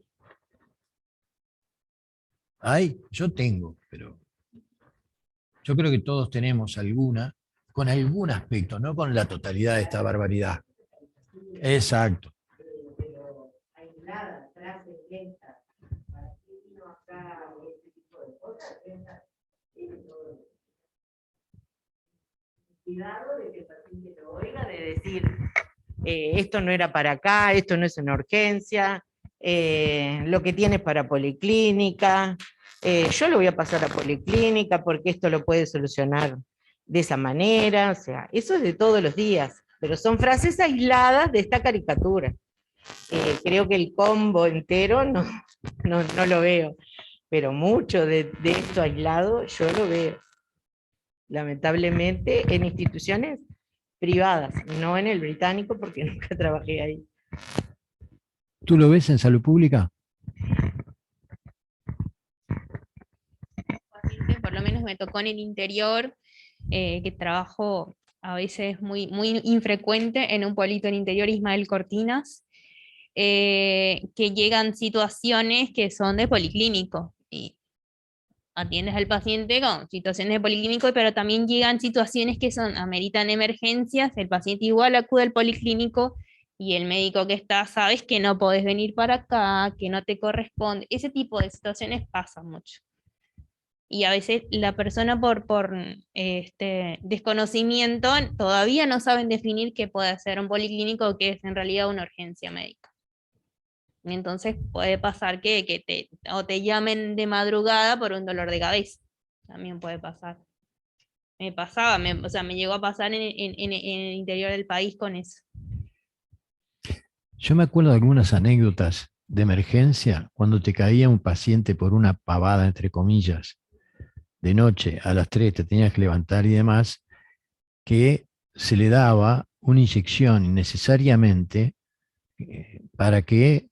¿Hay? Yo tengo, pero yo creo que todos tenemos alguna, con algún aspecto, no con la totalidad de esta barbaridad. Exacto. Pero aisladas, frases lentas, ¿para qué vino acá este tipo de cosas? Cuidado de que el paciente lo oiga, de decir, esto no era para acá, esto no es una urgencia, lo que tienes para policlínica, yo lo voy a pasar a policlínica porque esto lo puede solucionar de esa manera, o sea, eso es de todos los días, pero son frases aisladas de esta caricatura. Creo que el combo entero no lo veo, pero mucho de esto aislado yo lo veo, lamentablemente, en instituciones privadas, no en el británico porque nunca trabajé ahí. ¿Tú lo ves en salud pública? Por lo menos me tocó en el interior, que trabajo a veces muy infrecuente en un pueblito en interior, Ismael Cortinas, que llegan situaciones que son de policlínico, y atiendes al paciente con situaciones de policlínico, pero también llegan situaciones que ameritan emergencias, el paciente igual acude al policlínico, y el médico que está, sabes que no podés venir para acá, que no te corresponde. Ese tipo de situaciones pasan mucho. Y a veces la persona por desconocimiento todavía no saben definir qué puede ser un policlínico o qué es en realidad una urgencia médica. Entonces puede pasar que te llamen de madrugada por un dolor de cabeza. También puede pasar. Me pasaba, o sea, me llegó a pasar en el interior del país con eso. Yo me acuerdo de algunas anécdotas de emergencia cuando te caía un paciente por una pavada, entre comillas, de noche a las 3 te tenías que levantar y demás, que se le daba una inyección innecesariamente para que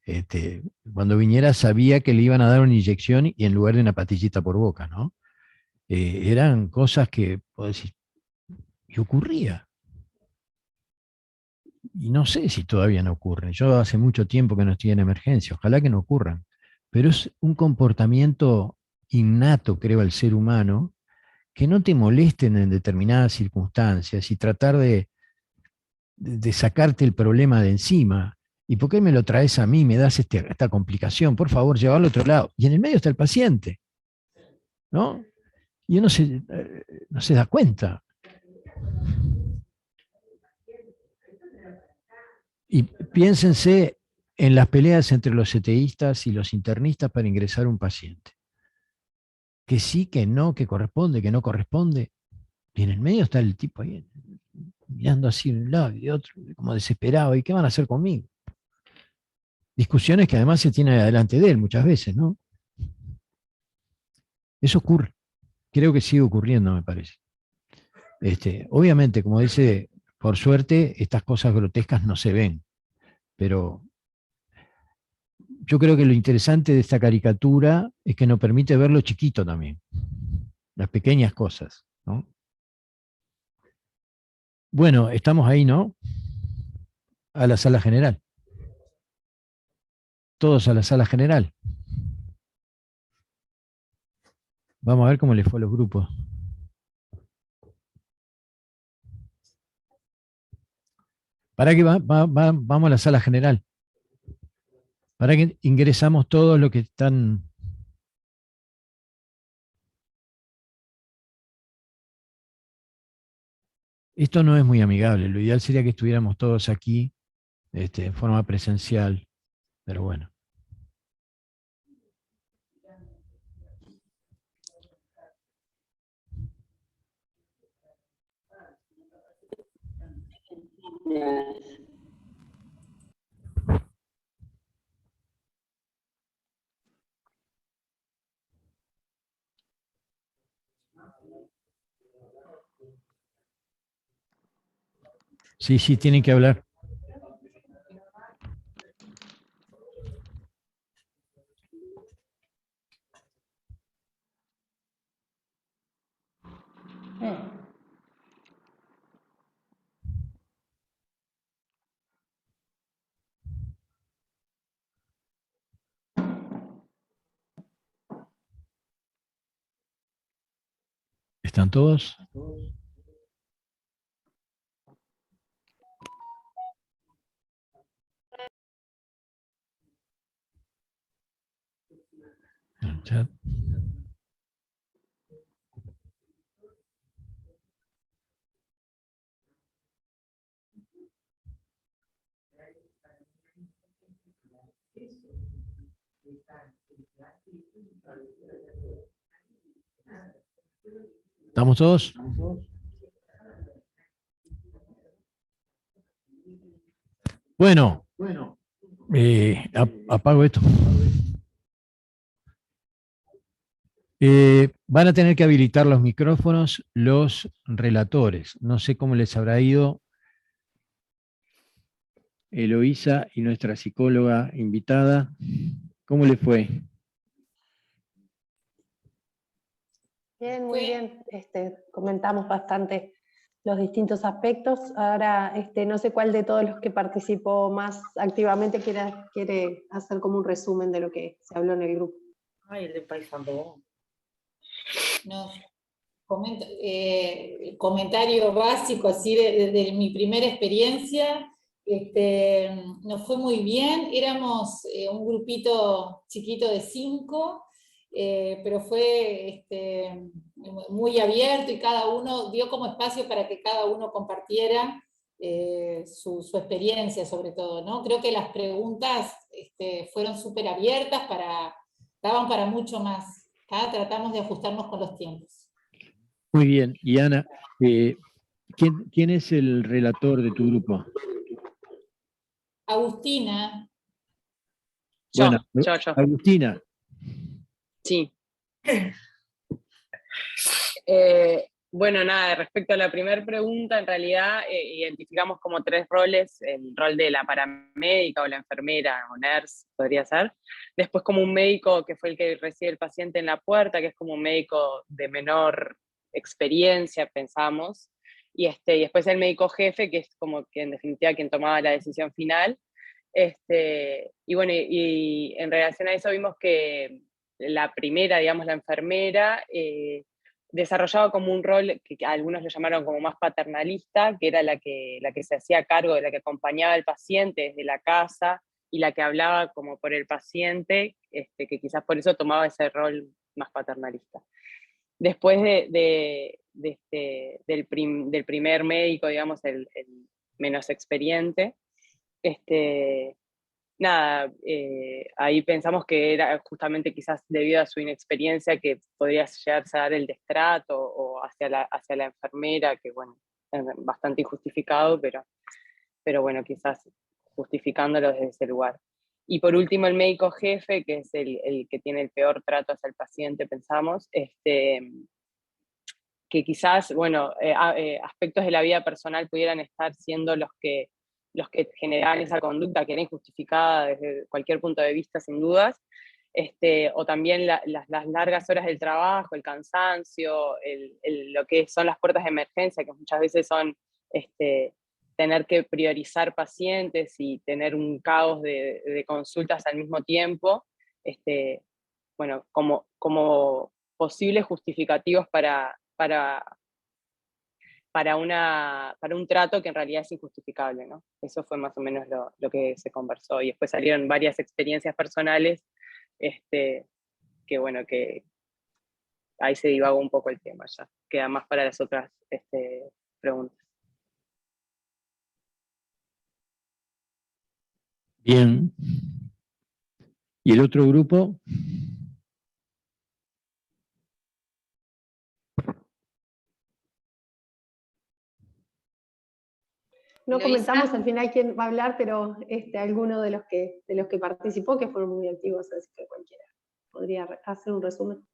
cuando viniera sabía que le iban a dar una inyección y en lugar de una pastillita por boca, ¿no? Eran cosas que, puedo decir, y ocurría. Y no sé si todavía no ocurren. Yo hace mucho tiempo que no estoy en emergencia, ojalá que no ocurran. Pero es un comportamiento innato, creo, al ser humano, que no te molesten en determinadas circunstancias y tratar de sacarte el problema de encima. ¿Y por qué me lo traes a mí? Me das esta complicación. Por favor, llevarlo a otro lado. Y en el medio está el paciente, ¿no? Y uno no se da cuenta. Y piénsense en las peleas entre los CTIstas y los internistas para ingresar un paciente. Que sí, que no, que corresponde, que no corresponde. Y en el medio está el tipo ahí, mirando así de un lado y de otro, como desesperado. ¿Y qué van a hacer conmigo? Discusiones que además se tienen delante de él muchas veces, ¿no? Eso ocurre. Creo que sigue ocurriendo, me parece. Obviamente, como dice, por suerte, estas cosas grotescas no se ven. Pero yo creo que lo interesante de esta caricatura es que nos permite ver lo chiquito también. Las pequeñas cosas, ¿no? Bueno, estamos ahí, ¿no? A la sala general. Todos a la sala general. Vamos a ver cómo les fue a los grupos. ¿Para qué vamos a la sala general? ¿Para que ingresamos todos los que están? Esto no es muy amigable. Lo ideal sería que estuviéramos todos aquí en forma presencial, pero bueno. Sí, sí, tienen que hablar. ¿Están todos? En el chat. ¿Estamos todos? Bueno, apago esto. Van a tener que habilitar los micrófonos los relatores. No sé cómo les habrá ido Eloísa y nuestra psicóloga invitada. ¿Cómo les fue? Bien, muy bien. Comentamos bastante los distintos aspectos. Ahora, no sé cuál de todos los que participó más activamente quiere hacer como un resumen de lo que se habló en el grupo. Ay, el de Paysandú. No, comentario básico así de mi primera experiencia. Nos fue muy bien, éramos un grupito chiquito de 5, pero fue muy abierto y cada uno dio como espacio para que cada uno compartiera su experiencia sobre todo, ¿no? Creo que las preguntas fueron súper abiertas, daban para mucho más. Tratamos de ajustarnos con los tiempos. Muy bien. Y Ana, ¿quién es el relator de tu grupo? Agustina. Bueno, Yo. Agustina. Sí. Bueno, nada, respecto a la primera pregunta, en realidad identificamos como 3 roles: el rol de la paramédica o la enfermera o nurse, podría ser. Después como un médico que fue el que recibe el paciente en la puerta, que es como un médico de menor experiencia, pensamos. Y después el médico jefe, que es como que en definitiva quien tomaba la decisión final. Y bueno, y en relación a eso vimos que la primera, digamos, la enfermera, desarrollaba como un rol que algunos lo llamaron como más paternalista, que era la que se hacía cargo, de la que acompañaba al paciente desde la casa y la que hablaba como por el paciente, que quizás por eso tomaba ese rol más paternalista. Después del primer médico, digamos, el menos experiente, nada, ahí pensamos que era justamente quizás debido a su inexperiencia que podría llegarse a dar el destrato o hacia la enfermera, que bueno, es bastante injustificado, pero bueno, quizás justificándolo desde ese lugar. Y por último el médico jefe, que es el que tiene el peor trato hacia el paciente, pensamos, que quizás, bueno, aspectos de la vida personal pudieran estar siendo los que generaban esa conducta que era injustificada desde cualquier punto de vista, sin dudas, o también las largas horas del trabajo, el cansancio, lo que son las puertas de emergencia, que muchas veces son tener que priorizar pacientes y tener un caos de consultas al mismo tiempo, bueno, como posibles justificativos para un trato que en realidad es injustificable, ¿no? Eso fue más o menos lo que se conversó. Y después salieron varias experiencias personales, que bueno, que ahí se divagó un poco el tema ya. Queda más para las otras preguntas. Bien. ¿Y el otro grupo? No Eloísa. comentamos al final quién va a hablar, pero alguno de los que participó, que fueron muy activos, así que cualquiera podría hacer un resumen.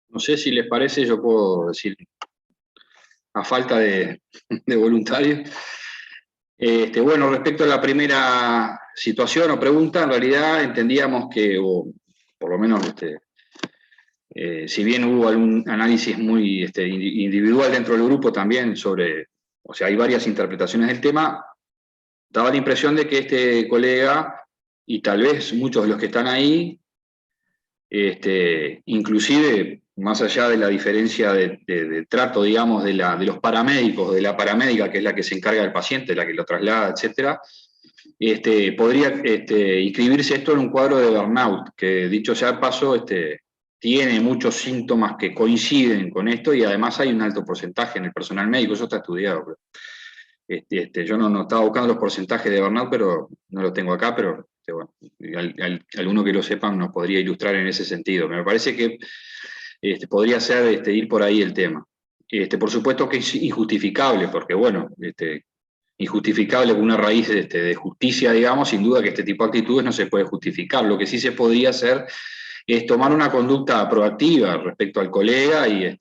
No sé si les parece, yo puedo decir, a falta de voluntarios. Bueno, respecto a la primera situación o pregunta, en realidad entendíamos que, o por lo menos, si bien hubo algún análisis muy individual dentro del grupo también sobre, o sea, hay varias interpretaciones del tema, daba la impresión de que este colega, y tal vez muchos de los que están ahí, inclusive más allá de la diferencia de trato, digamos, de los paramédicos, de la paramédica, que es la que se encarga del paciente, la que lo traslada, etcétera, podría inscribirse esto en un cuadro de burnout, que dicho sea de paso, tiene muchos síntomas que coinciden con esto y además hay un alto porcentaje en el personal médico, eso está estudiado. Yo no estaba buscando los porcentajes de burnout, pero no lo tengo acá, pero bueno, alguno que lo sepan nos podría ilustrar en ese sentido. Me parece que podría ser ir por ahí el tema. Por supuesto que es injustificable, porque bueno, injustificable con una raíz de justicia, digamos, sin duda que este tipo de actitudes no se puede justificar. Lo que sí se podría hacer es tomar una conducta proactiva respecto al colega y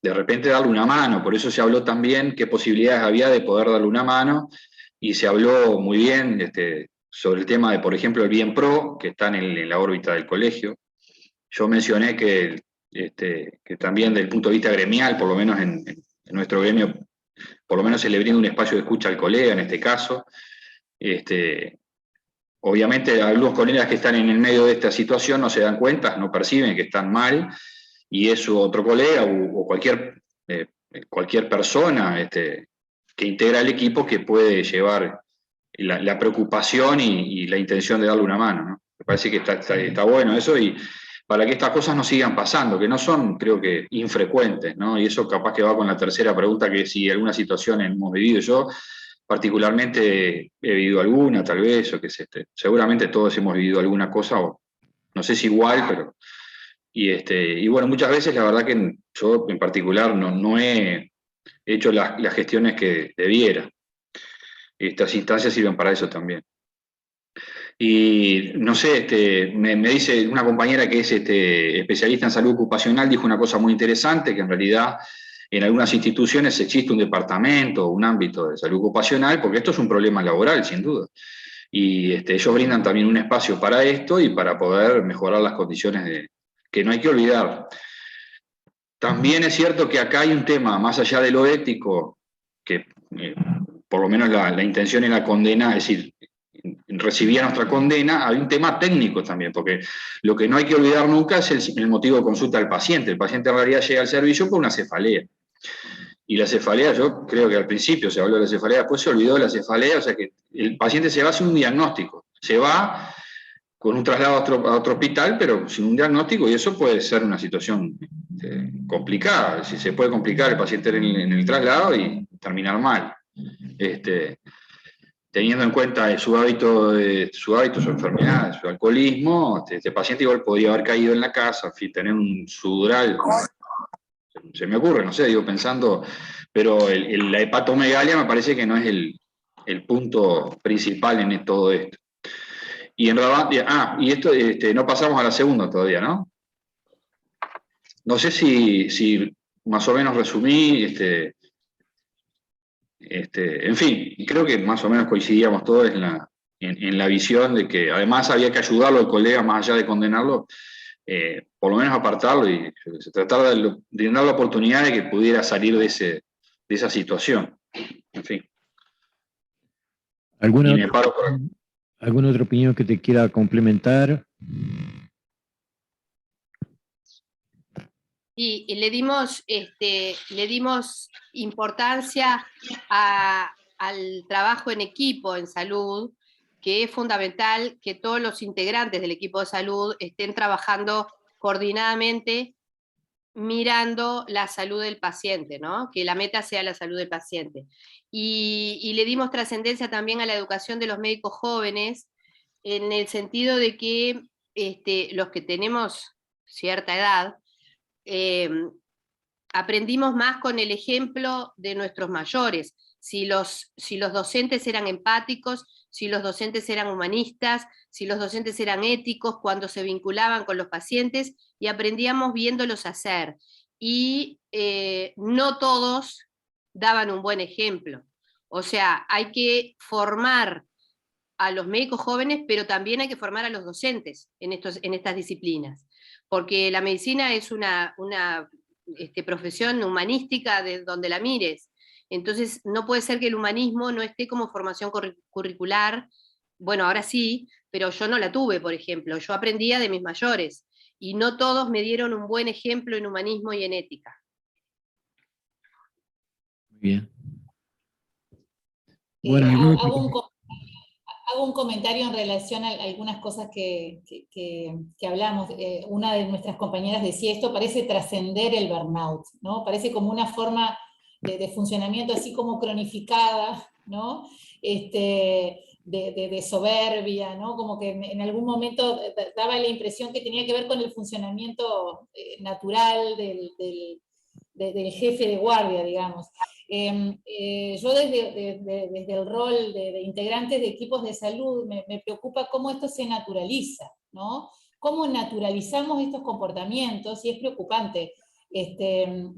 de repente darle una mano. Por eso se habló también qué posibilidades había de poder darle una mano, y se habló muy bien sobre el tema de, por ejemplo, el Bien Pro, que está en la órbita del colegio, yo mencioné que también desde el punto de vista gremial, por lo menos en nuestro gremio, por lo menos se le brinda un espacio de escucha al colega en este caso. Obviamente algunos colegas que están en el medio de esta situación no se dan cuenta, no perciben que están mal, y es otro colega o cualquier persona que integra el equipo que puede llevar la preocupación y la intención de darle una mano, ¿no? Me parece que está bueno eso, y para que estas cosas no sigan pasando, que no son, creo que, infrecuentes, ¿no? Y eso capaz que va con la tercera pregunta, que si alguna situación hemos vivido. Yo particularmente he vivido alguna, tal vez, o que seguramente todos hemos vivido alguna cosa, o no sé si igual, pero... Y bueno, muchas veces la verdad que yo en particular no he hecho las gestiones que debiera. Estas instancias sirven para eso también. Y no sé, me dice una compañera que es especialista en salud ocupacional, dijo una cosa muy interesante, que en realidad en algunas instituciones existe un departamento, un ámbito de salud ocupacional, porque esto es un problema laboral, sin duda. Y ellos brindan también un espacio para esto y para poder mejorar las condiciones que no hay que olvidar. También es cierto que acá hay un tema, más allá de lo ético, que por lo menos la intención en la condena, es decir, recibía nuestra condena, hay un tema técnico también, porque lo que no hay que olvidar nunca es el motivo de consulta del paciente. El paciente en realidad llega al servicio por una cefalea. Y la cefalea, yo creo que al principio se habló de la cefalea, después se olvidó de la cefalea, o sea que el paciente se va sin un diagnóstico, se va con un traslado a otro hospital, pero sin un diagnóstico, y eso puede ser una situación complicada. Si se puede complicar el paciente en el traslado y terminar mal. Teniendo en cuenta su hábito, su enfermedad, su alcoholismo, este paciente igual podría haber caído en la casa, en fin, tener un sudural, se me ocurre, no sé, digo pensando, pero la hepatomegalia me parece que no es el punto principal en todo esto. Y en realidad, y esto no pasamos a la segunda todavía, ¿no? No sé si más o menos resumí, en fin, creo que más o menos coincidíamos todos en la visión de que además había que ayudarlo al colega, más allá de condenarlo, por lo menos apartarlo y tratar de dar la oportunidad de que pudiera salir de esa situación. En fin. ¿Alguna otra opinión que te quiera complementar? Y le dimos importancia al trabajo en equipo en salud, que es fundamental que todos los integrantes del equipo de salud estén trabajando coordinadamente, mirando la salud del paciente, ¿no? Que la meta sea la salud del paciente. Y le dimos trascendencia también a la educación de los médicos jóvenes, en el sentido de que los que tenemos cierta edad, aprendimos más con el ejemplo de nuestros mayores. Si los docentes eran empáticos, si los docentes eran humanistas, si los docentes eran éticos cuando se vinculaban con los pacientes, y aprendíamos viéndolos hacer. Y no todos daban un buen ejemplo. O sea, hay que formar a los médicos jóvenes, pero también hay que formar a los docentes en estas disciplinas, porque la medicina es una profesión humanística de donde la mires. Entonces no puede ser que el humanismo no esté como formación curricular. Bueno, ahora sí, pero yo no la tuve, por ejemplo. Yo aprendía de mis mayores, y no todos me dieron un buen ejemplo en humanismo y en ética. Muy bien. Bueno, Bueno, hago un comentario en relación a algunas cosas que hablamos. Una de nuestras compañeras decía, esto parece trascender el burnout, ¿no? Parece como una forma de funcionamiento así como cronificada, ¿no? De soberbia, ¿no? Como que en algún momento daba la impresión que tenía que ver con el funcionamiento natural del jefe de guardia, digamos. Yo desde el rol de integrantes de equipos de salud me preocupa cómo esto se naturaliza, ¿no? Cómo naturalizamos estos comportamientos, y es preocupante.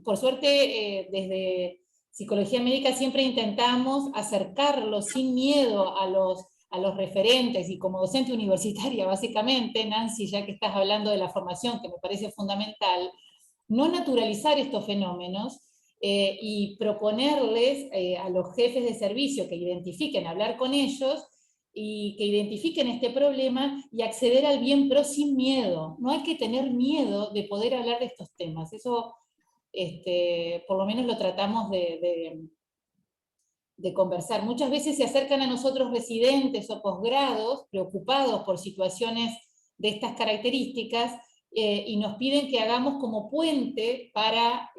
Por suerte, desde Psicología Médica siempre intentamos acercarlos sin miedo a a los referentes, y como docente universitaria básicamente, Nancy, ya que estás hablando de la formación, que me parece fundamental, no naturalizar estos fenómenos y proponerles a los jefes de servicio que identifiquen, hablar con ellos, y que identifiquen este problema y acceder al bien pro sin miedo. No hay que tener miedo de poder hablar de estos temas. Eso por lo menos lo tratamos de conversar. Muchas veces se acercan a nosotros residentes o posgrados preocupados por situaciones de estas características y nos piden que hagamos como puente para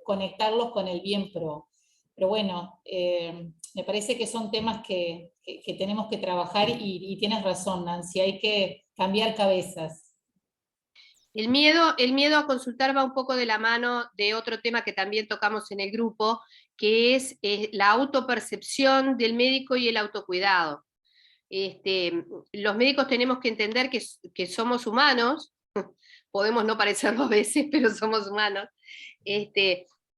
conectarlos con el bien pro. Pero bueno, me parece que son temas que tenemos que trabajar y tienes razón, Nancy, hay que cambiar cabezas. El miedo a consultar va un poco de la mano de otro tema que también tocamos en el grupo, que es la autopercepción del médico y el autocuidado. Los médicos tenemos que entender que somos humanos, podemos no parecerlo a veces, pero somos humanos,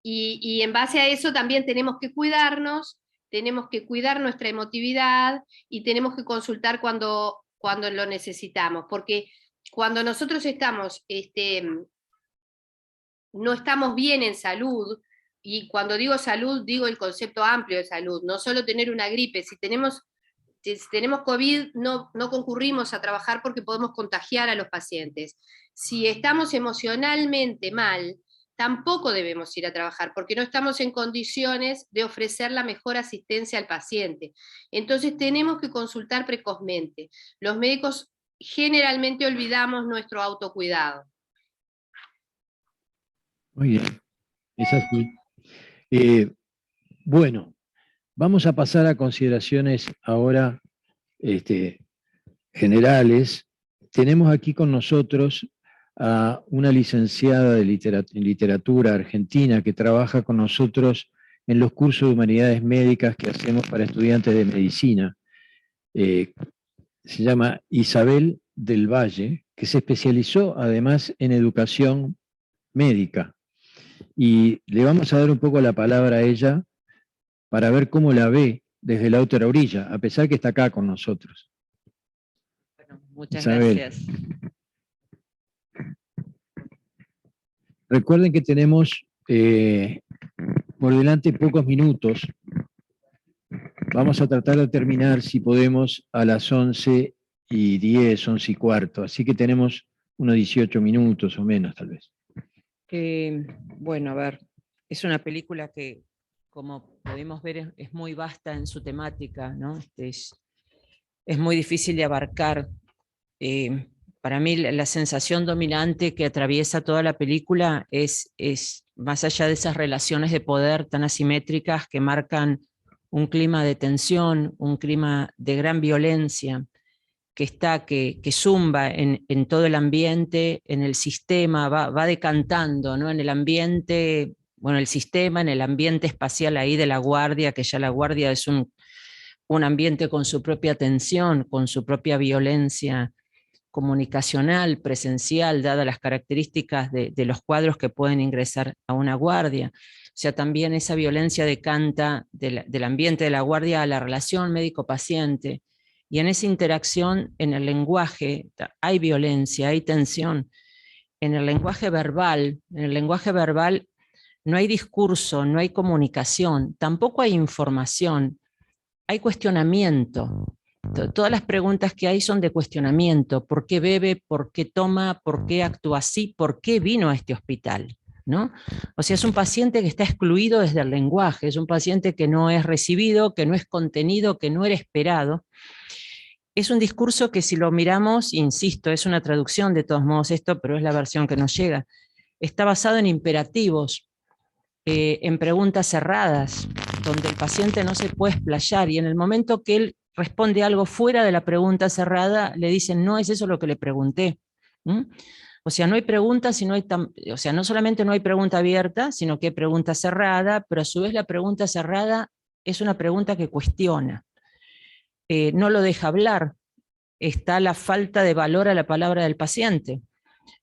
y en base a eso también tenemos que cuidarnos, tenemos que cuidar nuestra emotividad y tenemos que consultar cuando lo necesitamos, porque cuando nosotros estamos, no estamos bien en salud, y cuando digo salud, digo el concepto amplio de salud, no solo tener una gripe, si tenemos COVID, no concurrimos a trabajar porque podemos contagiar a los pacientes. Si estamos emocionalmente mal, tampoco debemos ir a trabajar, porque no estamos en condiciones de ofrecer la mejor asistencia al paciente. Entonces tenemos que consultar precozmente. Los médicos generalmente olvidamos nuestro autocuidado. Muy bien, es así. Bueno, vamos a pasar a consideraciones ahora generales. Tenemos aquí con nosotros a una licenciada de literatura argentina que trabaja con nosotros en los cursos de humanidades médicas que hacemos para estudiantes de medicina. Se llama Isabel del Valle, que se especializó además en educación médica. Y le vamos a dar un poco la palabra a ella para ver cómo la ve desde la otra orilla, a pesar que está acá con nosotros. Bueno, muchas Isabel. gracias. Recuerden que tenemos por delante pocos minutos. Vamos a tratar de terminar, si podemos, a las 11:10, 11:15. Así que tenemos unos 18 minutos o menos, tal vez. Bueno, a ver, es una película que, como podemos ver, es muy vasta en su temática, ¿no? Es muy difícil de abarcar. Para mí la sensación dominante que atraviesa toda la película es más allá de esas relaciones de poder tan asimétricas que marcan un clima de tensión, un clima de gran violencia, que zumba en todo el ambiente, en el sistema, va decantando, ¿no? En el ambiente, bueno, el sistema, en el ambiente espacial ahí de la guardia, que ya la guardia es un ambiente con su propia tensión, con su propia violencia comunicacional, presencial, dadas las características de los cuadros que pueden ingresar a una guardia. O sea, también esa violencia decanta del ambiente de la guardia a la relación médico-paciente. Y en esa interacción, en el lenguaje, hay violencia, hay tensión. En el lenguaje verbal no hay discurso, no hay comunicación, tampoco hay información, hay cuestionamiento. Todas las preguntas que hay son de cuestionamiento. ¿Por qué bebe? ¿Por qué toma? ¿Por qué actúa así? ¿Por qué vino a este hospital? ¿No? O sea, es un paciente que está excluido desde el lenguaje, es un paciente que no es recibido, que no es contenido, que no era esperado. Es un discurso que si lo miramos, insisto, es una traducción de todos modos esto, pero es la versión que nos llega. Está basado en imperativos, en preguntas cerradas, donde el paciente no se puede explayar y en el momento que él responde algo fuera de la pregunta cerrada, le dicen, no es eso lo que le pregunté. O sea, no hay pregunta, o sea, no solamente no hay pregunta abierta, sino que hay pregunta cerrada, pero a su vez la pregunta cerrada es una pregunta que cuestiona. No lo deja hablar, está la falta de valor a la palabra del paciente.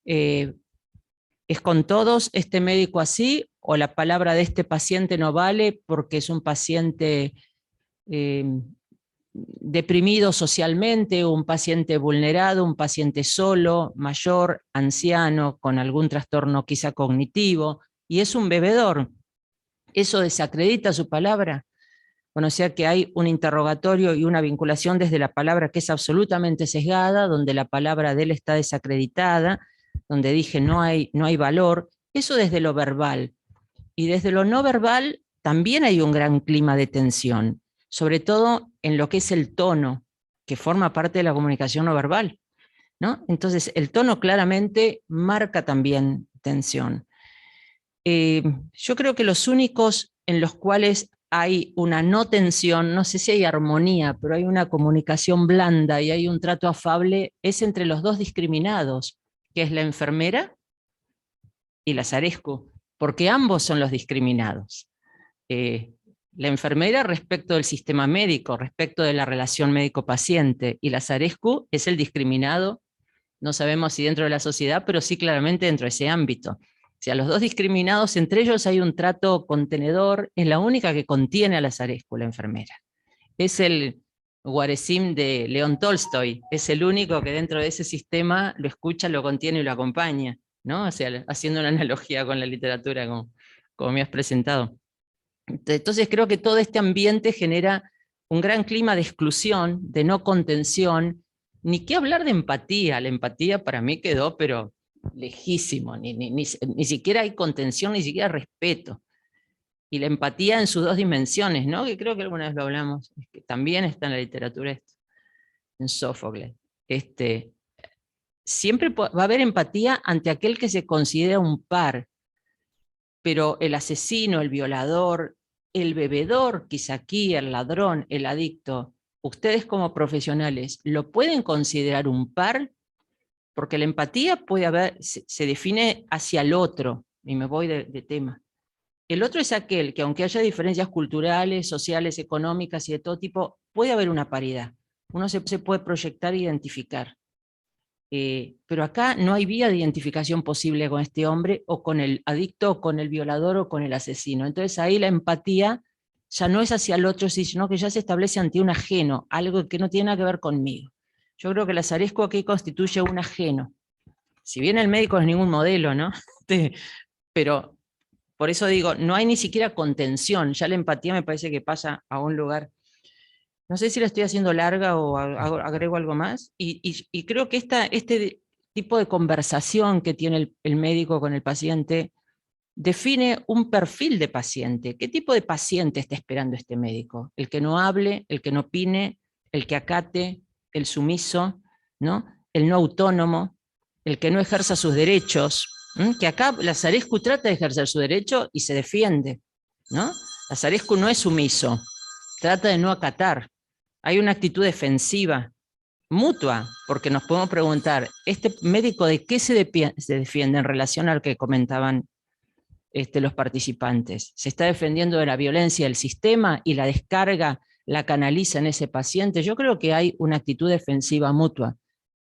¿Es con todos este médico así? ¿O la palabra de este paciente no vale porque es un paciente deprimido socialmente, un paciente vulnerado, un paciente solo, mayor, anciano, con algún trastorno quizá cognitivo, y es un bebedor. ¿Eso desacredita su palabra? Bueno, o sea que hay un interrogatorio y una vinculación desde la palabra que es absolutamente sesgada, donde la palabra de él está desacreditada, donde dije no hay valor. Eso desde lo verbal. Y desde lo no verbal también hay un gran clima de tensión, sobre todo en lo que es el tono, que forma parte de la comunicación no verbal, ¿no? Entonces, el tono claramente marca también tensión. Yo creo que los únicos en los cuales hay una no tensión, no sé si hay armonía, pero hay una comunicación blanda y hay un trato afable, es entre los dos discriminados, que es la enfermera y la Zarescu, porque ambos son los discriminados. La enfermera respecto del sistema médico, respecto de la relación médico-paciente, y la Zarescu es el discriminado, no sabemos si dentro de la sociedad, pero sí claramente dentro de ese ámbito. O sea, los dos discriminados, entre ellos hay un trato contenedor, es la única que contiene a la Zarescu, la enfermera. Es el Guaresim de León Tolstoy, es el único que dentro de ese sistema lo escucha, lo contiene y lo acompaña, ¿no? O sea, haciendo una analogía con la literatura, como me has presentado. Entonces creo que todo este ambiente genera un gran clima de exclusión, de no contención, ni qué hablar de empatía. La empatía para mí quedó, pero lejísimo, ni siquiera hay contención, ni siquiera respeto. Y la empatía en sus dos dimensiones, ¿no? Que creo que alguna vez lo hablamos, que también está en la literatura esto, en Sófocles. Siempre va a haber empatía ante aquel que se considera un par, pero el asesino, el violador, el bebedor, quizá aquí, el ladrón, el adicto, ustedes como profesionales, ¿lo pueden considerar un par? Porque la empatía se define hacia el otro, y me voy de tema. El otro es aquel que, aunque haya diferencias culturales, sociales, económicas y de todo tipo, puede haber una paridad. Uno se puede proyectar e identificar. Pero acá no hay vía de identificación posible con este hombre, o con el adicto, o con el violador, o con el asesino. Entonces ahí la empatía ya no es hacia el otro, sino que ya se establece ante un ajeno, algo que no tiene nada que ver conmigo. Yo creo que la Zarescu aquí constituye un ajeno. Si bien el médico no es ningún modelo, ¿no? Pero por eso digo, no hay ni siquiera contención, ya la empatía me parece que pasa a un lugar. No sé si la estoy haciendo larga o agrego algo más, y creo que este tipo de conversación que tiene el médico con el paciente define un perfil de paciente. ¿Qué tipo de paciente está esperando este médico? El que no hable, el que no opine, el que acate, el sumiso, ¿no? El no autónomo, el que no ejerza sus derechos, que acá la Zarescu trata de ejercer su derecho y se defiende, ¿no? La Zarescu no es sumiso, trata de no acatar. Hay una actitud defensiva, mutua, porque nos podemos preguntar, ¿este médico de qué se defiende en relación al que comentaban los participantes? ¿Se está defendiendo de la violencia del sistema y la descarga la canaliza en ese paciente? Yo creo que hay una actitud defensiva mutua,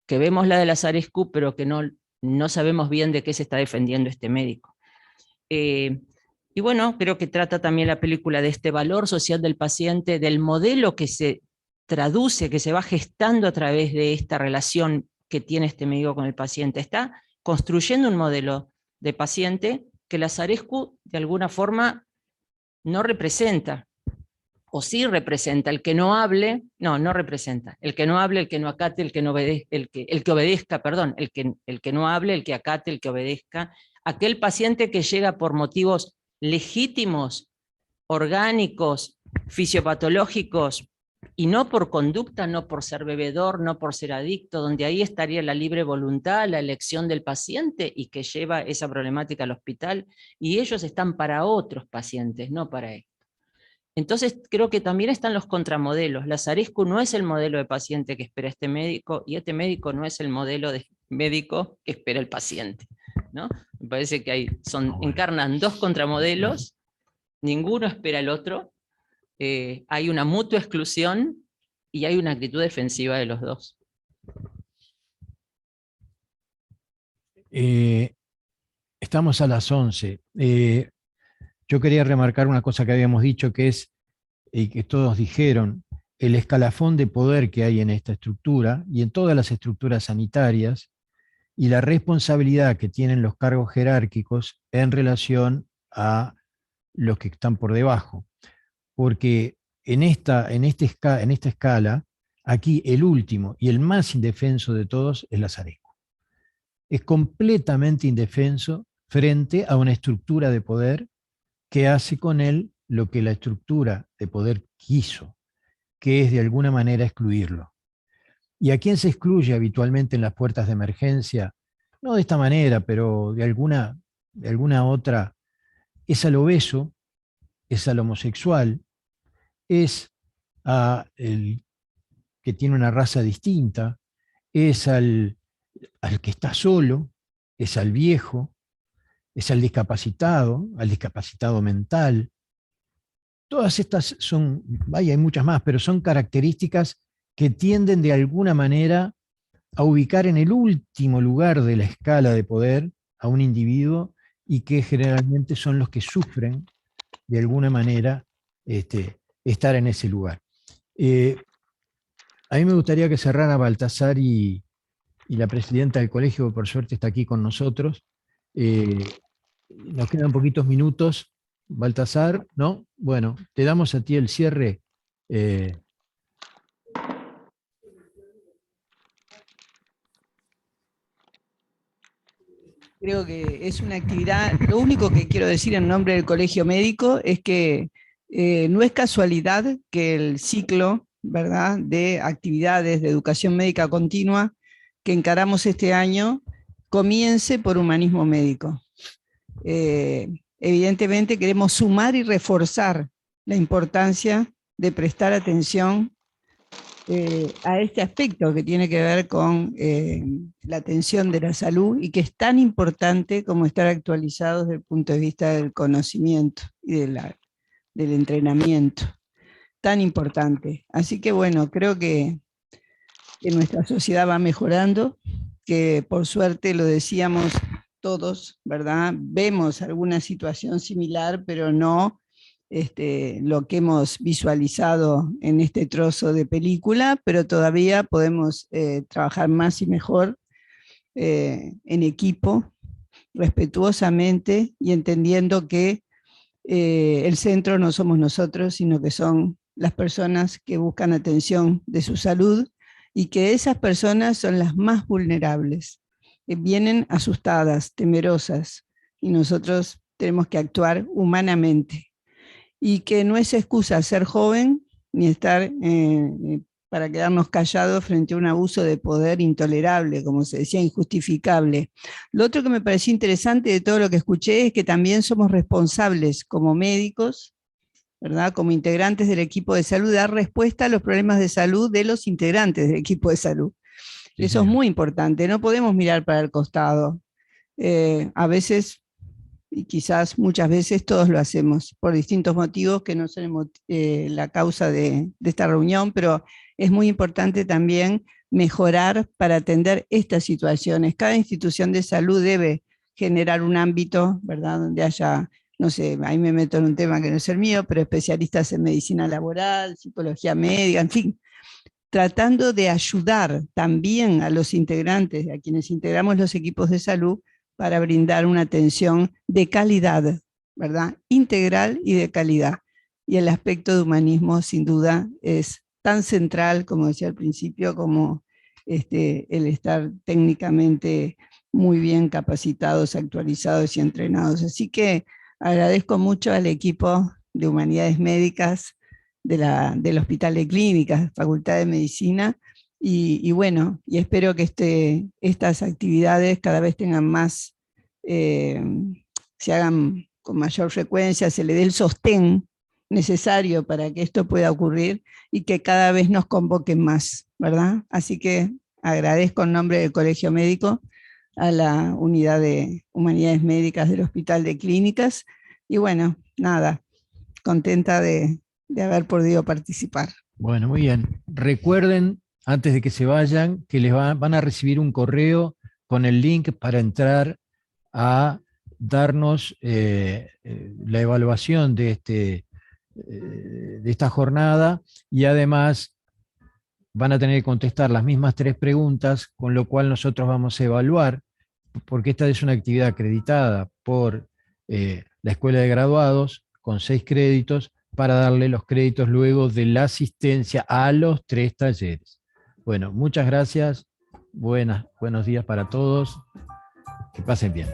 que vemos la de la Zarescu, pero que no sabemos bien de qué se está defendiendo este médico. Y bueno, creo que trata también la película de este valor social del paciente, del modelo que se traduce, que se va gestando a través de esta relación que tiene este médico con el paciente. Está construyendo un modelo de paciente que la Zarescu de alguna forma no representa, o sí representa. El que no hable, no representa. El que no hable, el que no acate, el que no obedezca, el que obedezca, perdón, el que no hable, el que acate, el que obedezca. Aquel paciente que llega por motivos legítimos, orgánicos, fisiopatológicos, y no por conducta, no por ser bebedor, no por ser adicto, donde ahí estaría la libre voluntad, la elección del paciente, y que lleva esa problemática al hospital, y ellos están para otros pacientes, no para él. Entonces creo que también están los contramodelos. La Zarescu no es el modelo de paciente que espera este médico, y este médico no es el modelo de médico que espera el paciente, ¿no? Me parece que encarnan dos contramodelos, ninguno espera el otro, hay una mutua exclusión y hay una actitud defensiva de los dos. Estamos a las 11. Yo quería remarcar una cosa que habíamos dicho, que es, y que todos dijeron, el escalafón de poder que hay en esta estructura y en todas las estructuras sanitarias, y la responsabilidad que tienen los cargos jerárquicos en relación a los que están por debajo. Porque en esta escala, aquí el último y el más indefenso de todos es Lazarescu. Es completamente indefenso frente a una estructura de poder que hace con él lo que la estructura de poder quiso, que es de alguna manera excluirlo. ¿Y a quién se excluye habitualmente en las puertas de emergencia? No de esta manera, pero de alguna otra. Es al obeso, es al homosexual, es al que tiene una raza distinta, es al que está solo, es al viejo, es al discapacitado mental. Todas estas son, hay muchas más, pero son características que tienden de alguna manera a ubicar en el último lugar de la escala de poder a un individuo, y que generalmente son los que sufren de alguna manera estar en ese lugar. A mí me gustaría que cerrara Baltasar y la presidenta del colegio, que por suerte está aquí con nosotros. Nos quedan poquitos minutos. Baltasar, ¿no? Bueno, te damos a ti el cierre. Creo que es una actividad, lo único que quiero decir en nombre del Colegio Médico es que no es casualidad que el ciclo, ¿verdad?, de actividades de educación médica continua que encaramos este año comience por humanismo médico. Evidentemente queremos sumar y reforzar la importancia de prestar atención a este aspecto que tiene que ver con la atención de la salud, y que es tan importante como estar actualizados desde el punto de vista del conocimiento y del entrenamiento. Tan importante. Así que bueno, creo que nuestra sociedad va mejorando, que por suerte, lo decíamos todos, ¿verdad? Vemos alguna situación similar, pero no lo que hemos visualizado en este trozo de película, pero todavía podemos trabajar más y mejor en equipo, respetuosamente, y entendiendo que el centro no somos nosotros, sino que son las personas que buscan atención de su salud, y que esas personas son las más vulnerables, que vienen asustadas, temerosas, y nosotros tenemos que actuar humanamente. Y que no es excusa ser joven, ni estar para quedarnos callados frente a un abuso de poder intolerable, como se decía, injustificable. Lo otro que me pareció interesante de todo lo que escuché es que también somos responsables como médicos, ¿verdad?, como integrantes del equipo de salud, dar respuesta a los problemas de salud de los integrantes del equipo de salud. Sí, eso es muy importante, no podemos mirar para el costado. A veces, y quizás muchas veces, todos lo hacemos por distintos motivos que no son la causa de esta reunión, pero es muy importante también mejorar para atender estas situaciones. Cada institución de salud debe generar un ámbito, ¿verdad?, donde haya, no sé, ahí me meto en un tema que no es el mío, pero especialistas en medicina laboral, psicología médica, en fin, tratando de ayudar también a los integrantes, a quienes integramos los equipos de salud, para brindar una atención de calidad, ¿verdad?, integral y de calidad. Y el aspecto de humanismo, sin duda, es tan central, como decía al principio, como el estar técnicamente muy bien capacitados, actualizados y entrenados. Así que agradezco mucho al equipo de Humanidades Médicas del Hospital de Clínicas, Facultad de Medicina, y bueno, y espero que estas actividades cada vez tengan más, se hagan con mayor frecuencia, se le dé el sostén necesario para que esto pueda ocurrir, y que cada vez nos convoquen más, ¿verdad? Así que agradezco en nombre del Colegio Médico a la Unidad de Humanidades Médicas del Hospital de Clínicas, y bueno, nada, contenta de haber podido participar. Bueno, muy bien. Recuerden, antes de que se vayan, que les van a recibir un correo con el link para entrar a darnos la evaluación de esta jornada, y además van a tener que contestar las mismas 3 preguntas, con lo cual nosotros vamos a evaluar, porque esta es una actividad acreditada por la Escuela de Graduados, con 6 créditos, para darle los créditos luego de la asistencia a los 3 talleres. Bueno, muchas gracias. Buenos días para todos. Que pasen bien.